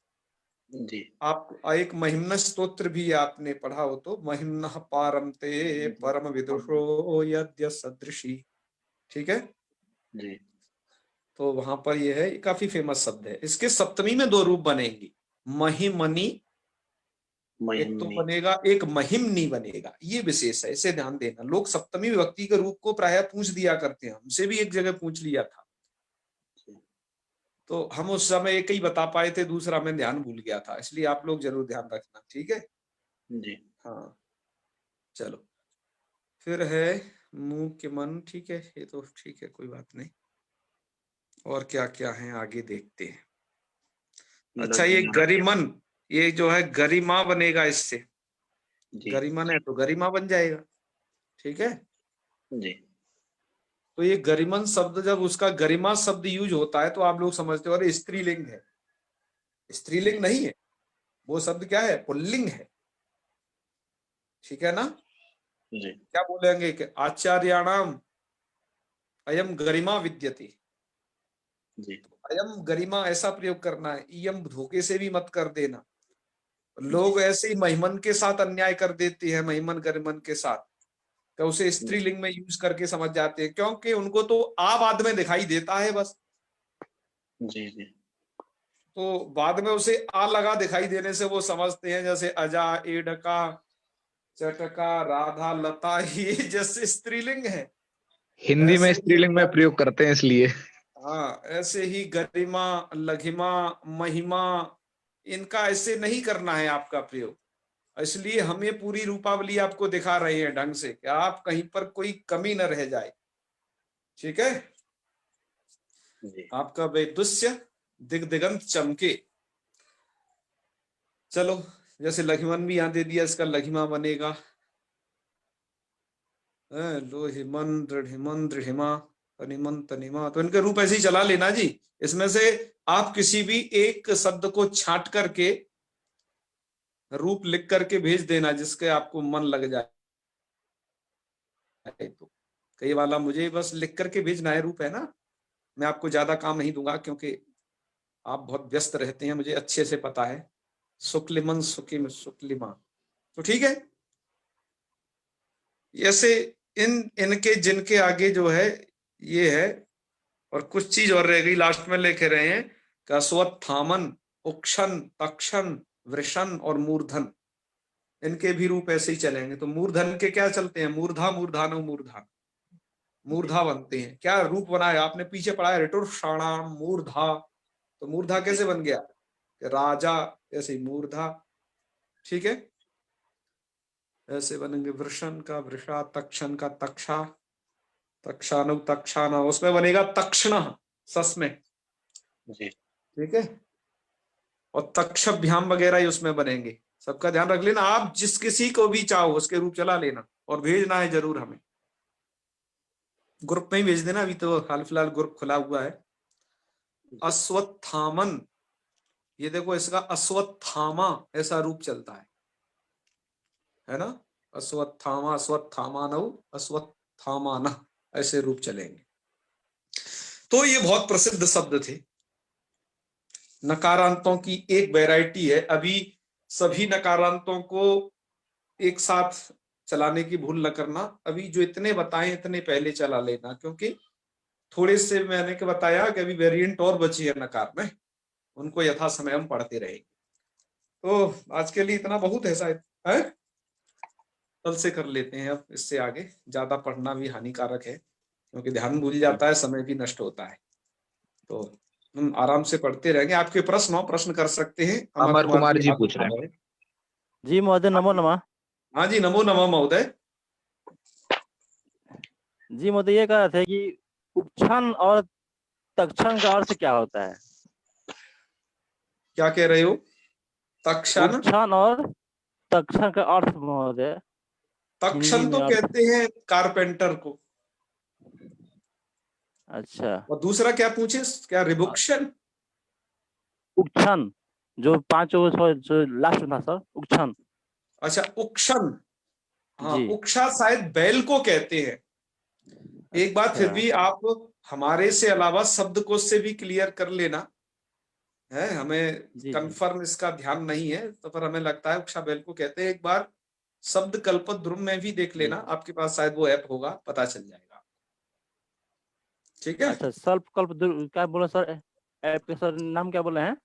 Speaker 2: जी।
Speaker 1: आप एक महिम्न स्तोत्र भी आपने पढ़ा हो तो, महिम्न पारमते परम विदुषो यद्य सदृशी, ठीक है।
Speaker 2: जी।
Speaker 1: तो वहां पर ये है, काफी फेमस शब्द है। इसके सप्तमी में दो रूप बनेंगे, महिमनी, एक तो
Speaker 2: महिमनी।
Speaker 1: बनेगा, एक महिमनी बनेगा। ये विशेष है, इसे ध्यान देना। लोग सप्तमी विभक्ति के रूप को प्रायः पूछ दिया करते हैं, हमसे भी एक जगह पूछ लिया था। तो हम उस समय एक ही बता पाए थे, दूसरा मैं ध्यान भूल गया था, इसलिए आप लोग जरूर ध्यान रखना, ठीक है।
Speaker 2: जी।
Speaker 1: हाँ, चलो, फिर है मुंह के मन, ठीक है, ये तो ठीक है, कोई बात नहीं। और क्या क्या है आगे देखते हैं। अच्छा, ये गरिमन, ये जो है गरिमा बनेगा इससे।
Speaker 2: जी।
Speaker 1: गरिमन है तो गरिमा बन जाएगा, ठीक है।
Speaker 2: जी।
Speaker 1: तो ये गरिमन शब्द जब उसका गरिमा शब्द यूज होता है तो आप लोग समझते हो अरे स्त्रीलिंग है। स्त्रीलिंग नहीं है, वो शब्द क्या है? पुल्लिंग है, ठीक है ना।
Speaker 2: जी।
Speaker 1: क्या बोलेंगे कि आचार्याणाम अयम गरिमा विद्यते।
Speaker 2: जी।
Speaker 1: अयम गरिमा ऐसा प्रयोग करना है, इयम धोखे से भी मत कर देना।
Speaker 2: जी।
Speaker 1: लोग ऐसे ही महिमन के साथ अन्याय कर देते हैं, महिमन गरिमन के साथ, तो उसे स्त्रीलिंग में यूज करके समझ जाते हैं, क्योंकि उनको तो आ बाद में दिखाई देता है बस।
Speaker 2: जी। जी।
Speaker 1: तो बाद में उसे आ लगा दिखाई देने से वो समझते हैं जैसे अजा, एडका, चटका, राधा, लता, ये जैसे स्त्रीलिंग है।
Speaker 4: हिंदी में
Speaker 1: ऐसे ही,
Speaker 4: स्त्रीलिंग में प्रयोग करते हैं इसलिए।
Speaker 1: हाँ, ऐसे ही गरिमा, लघिमा, महिमा, इनका ऐसे नहीं करना है आपका प्रयोग। इसलिए हम ये पूरी रूपावली आपको दिखा रहे हैं ढंग से कि आप कहीं पर कोई कमी न रह जाए, ठीक है।
Speaker 2: जी।
Speaker 1: आपका वैदुष्य दिग्दिगंत चमके। चलो, जैसे लघिमन भी यहां दे दिया, इसका लघिमा बनेगा। लो हिमन दृढ़ दृढ़िमा तनिमन तनिमा, तो इनके रूप ऐसे ही चला लेना जी। इसमें से आप किसी भी एक शब्द को छांट करके रूप लिख करके भेज देना जिसके आपको मन लग जाए। तो कई वाला मुझे बस लिख करके भेजना है, रूप है ना, मैं आपको ज्यादा काम नहीं दूंगा क्योंकि आप बहुत व्यस्त रहते हैं, मुझे अच्छे से पता है। शुक्लिमन सुकिम शुक्लिमा, तो ठीक है। ऐसे इनके जिनके आगे जो है ये है, और कुछ चीज और रह गई लास्ट में लिखे रहे हैं कि अश्वत्थामन, उक्षन, तक्षण, वृषण और मूर्धन, इनके भी रूप ऐसे ही चलेंगे। तो मूर्धन के क्या चलते हैं? मूर्धा, मूर्धानो, मूर्धा, मूर्धा बनते हैं। क्या रूप बनाया आपने? पीछे पढ़ा है ऋतुषाणाम मूर्धा, तो मूर्धा कैसे बन गया? राजा, ऐसे ही मूर्धा, ठीक है। ऐसे बनेंगे वृषण का वृषा, तक्षण का तक्षा, तक्षानु तक्षाना, उसमें बनेगा तक्षण सस में,
Speaker 2: जी
Speaker 1: ठीक है। और तक्षभ्याम वगैरह ही उसमें बनेंगे। सबका ध्यान रख लेना, आप जिस किसी को भी चाहो उसके रूप चला लेना और भेजना है जरूर हमें। ग्रुप में ही भेज देना, अभी तो हाल फिलहाल ग्रुप खुला हुआ है। अश्वत्थामन, ये देखो इसका अश्वत्थामा ऐसा रूप चलता है ना। अश्वत्थामा, अश्वत्थामानौ, अश्वत्थामाना, ऐसे रूप चलेंगे। तो ये बहुत प्रसिद्ध शब्द थे। नकारांतों की एक वैरायटी है। अभी सभी नकारांतों को एक साथ चलाने की भूल न करना। अभी जो इतने बताए इतने पहले चला लेना, क्योंकि थोड़े से मैंने के बताया कि अभी वेरिएंट और बची है नकार में, उनको यथा समय हम पढ़ते रहेंगे। तो आज के लिए इतना बहुत है शायद, है? कल से कर लेते हैं। अब इससे आगे ज्यादा पढ़ना भी हानिकारक है, क्योंकि ध्यान भूल जाता है, समय भी नष्ट होता है। तो हम आराम से पढ़ते रहेंगे। आपके प्रश्न हो, प्रश्न कर सकते हैं। अमर
Speaker 4: अमर
Speaker 1: कुमार
Speaker 4: कुमार
Speaker 1: जी
Speaker 4: जी
Speaker 1: हाथ
Speaker 4: पूछ
Speaker 1: उठा
Speaker 4: रहे हैं।
Speaker 1: रहे हैं।
Speaker 5: जी महोदय, नमो नमः।
Speaker 1: हाँ जी, नमो नमः महोदय।
Speaker 5: जी महोदय, ये कह रहे थे कि उपछन और तक्षण का अर्थ क्या होता है?
Speaker 1: क्या कह रहे हो? तक्षण,
Speaker 5: उपछन और तक्षण का अर्थ महोदय हिंदी
Speaker 1: तक्षण
Speaker 5: में
Speaker 1: तो
Speaker 5: अर्थ।
Speaker 1: कहते हैं कारपेंटर को।
Speaker 5: अच्छा,
Speaker 1: और दूसरा क्या पूछे? क्या रिबुक्शन?
Speaker 5: उपछन जो जो लास्ट में था सर, उपछन।
Speaker 1: अच्छा, उक्षण। हाँ,
Speaker 5: जी,
Speaker 1: उक्षा शायद बैल को कहते हैं। एक बात फिर
Speaker 5: अच्छा
Speaker 1: भी आप हमारे से अलावा शब्दकोश से भी क्लियर कर लेना है। हमें
Speaker 5: जी जी
Speaker 1: कंफर्म इसका ध्यान नहीं है, तो पर हमें लगता है उक्षा बैल को कहते हैं। एक बार शब्द कल्पद्रुम में भी देख लेना,
Speaker 5: जी।
Speaker 1: आपके पास शायद वो ऐप होगा, पता चल जाएगा। ठीक है।
Speaker 5: अच्छा, क्या बोले सर? ऐप के सर नाम क्या बोले हैं?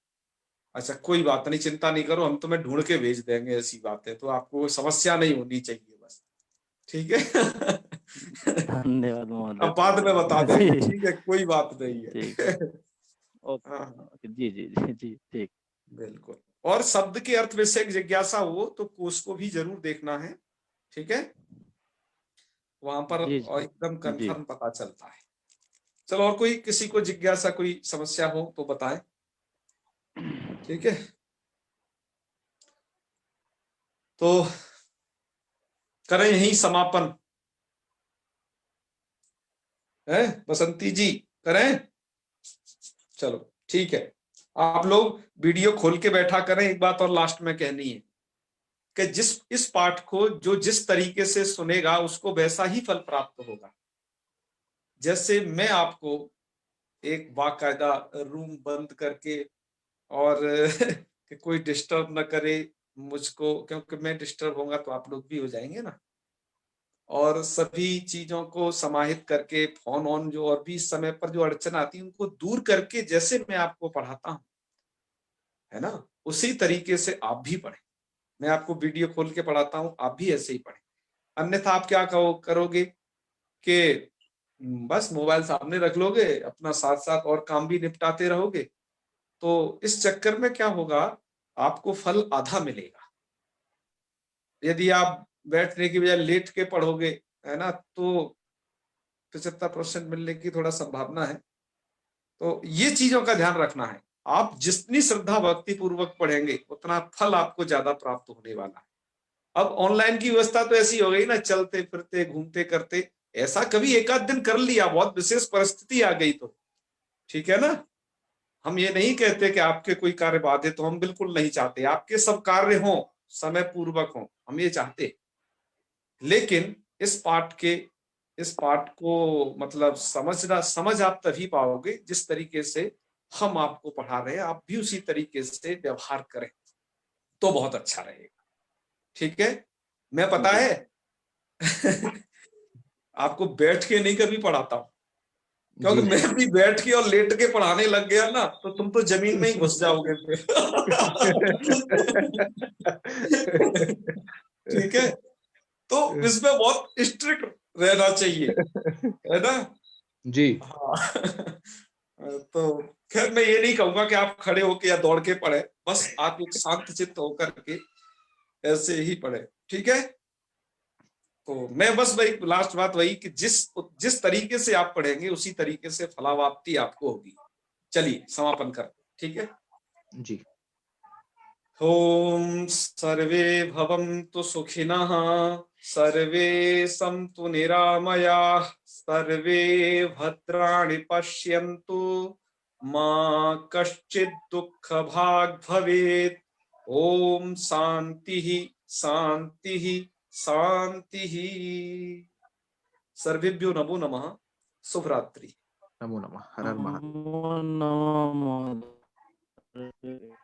Speaker 1: अच्छा, कोई बात नहीं, चिंता नहीं करो, हम तुम्हें ढूंढ के भेज देंगे। ऐसी बात है तो आपको समस्या नहीं होनी चाहिए बस, ठीक है।
Speaker 5: धन्यवाद महोदय।
Speaker 1: अब बाद में बता देंगे,
Speaker 5: जी,
Speaker 1: ठीक है, कोई बात नहीं
Speaker 5: ठीक।
Speaker 1: है।
Speaker 5: ओके
Speaker 1: हाँ,
Speaker 5: ओके, जी जी जी जी, ठीक।
Speaker 1: बिल्कुल। और शब्द के अर्थ विषयक जिज्ञासा हो तो कोश को भी जरूर देखना है, ठीक है। वहां पर
Speaker 5: जी
Speaker 1: और एकदम
Speaker 5: जी जी।
Speaker 1: कंफर्म पता चलता है। चलो, और कोई किसी को जिज्ञासा, कोई समस्या हो तो बताएं, ठीक है। तो करें यही समापन, है बसंती जी? करें? चलो ठीक है। आप लोग वीडियो खोल के बैठा करें। एक बात और लास्ट में कहनी है कि इस पाठ को जो जिस तरीके से सुनेगा उसको वैसा ही फल प्राप्त होगा। जैसे मैं आपको एक बाकायदा रूम बंद करके और कि कोई डिस्टर्ब ना करे मुझको, क्योंकि मैं डिस्टर्ब होगा तो आप लोग भी हो जाएंगे ना। और सभी चीजों को समाहित करके फोन ऑन जो और भी इस समय पर जो अड़चन आती है उनको दूर करके जैसे मैं आपको पढ़ाता हूं, है ना, उसी तरीके से आप भी पढ़ें। मैं आपको वीडियो खोल के पढ़ाता हूं, आप भी ऐसे ही पढ़ें। अन्यथा आप क्या करोगे कि बस मोबाइल सामने रख लोगे, अपना साथ साथ और काम भी निपटाते रहोगे। तो इस चक्कर में क्या होगा, आपको फल आधा मिलेगा। यदि आप बैठने की बजाय लेट के पढ़ोगे, है ना, तो 75% मिलने की थोड़ा संभावना है। तो ये चीजों का ध्यान रखना है। आप जितनी श्रद्धा भक्ति पूर्वक पढ़ेंगे उतना फल आपको ज्यादा प्राप्त होने वाला है। अब ऑनलाइन की व्यवस्था तो ऐसी हो गई ना, चलते फिरते घूमते करते, ऐसा कभी एक आध दिन कर लिया, बहुत विशेष परिस्थिति आ गई तो ठीक है ना। हम ये नहीं कहते कि आपके कोई कार्य बाधित हो, हम बिल्कुल नहीं चाहते, आपके सब कार्य हो समय पूर्वक हो, हम ये चाहते। लेकिन इस पाठ को मतलब समझ आप तभी पाओगे जिस तरीके से हम आपको पढ़ा रहे हैं, आप भी उसी तरीके से व्यवहार करें तो बहुत अच्छा रहेगा। ठीक है, मैं पता है आपको बैठ के नहीं कभी पढ़ाता हूं, क्योंकि
Speaker 4: जी।
Speaker 1: मैं भी बैठ के और लेट के पढ़ाने लग गया ना तो तुम तो जमीन में ही घुस जाओगे फिर। ठीक है, तो इसमें बहुत स्ट्रिक्ट रहना चाहिए, है ना।
Speaker 4: जी।
Speaker 1: हाँ तो खैर मैं ये नहीं कहूंगा कि आप खड़े होके या दौड़ के पढ़े, बस आप एक शांत चित्त होकर के ऐसे ही पढ़े। ठीक है, तो मैं बस वही लास्ट बात वही कि जिस तरीके से आप पढ़ेंगे उसी तरीके से फलावाप्ति आपको होगी। चलिए समापन करते, ठीक है।
Speaker 4: जी।
Speaker 1: ओम सर्वे भवन्तु सुखिनः, सर्वे सन्तु निरामयाः, सर्वे भद्राणि पश्यन्तु, मा कश्चित् दुःखभाग् भवेत्। ओम शांतिः शांतिः शांतिः। सर्वेभ्यो नमो नमः। शुभ रात्रि।
Speaker 4: नमो नमः। हर हर महादेव।
Speaker 5: नमो नमः।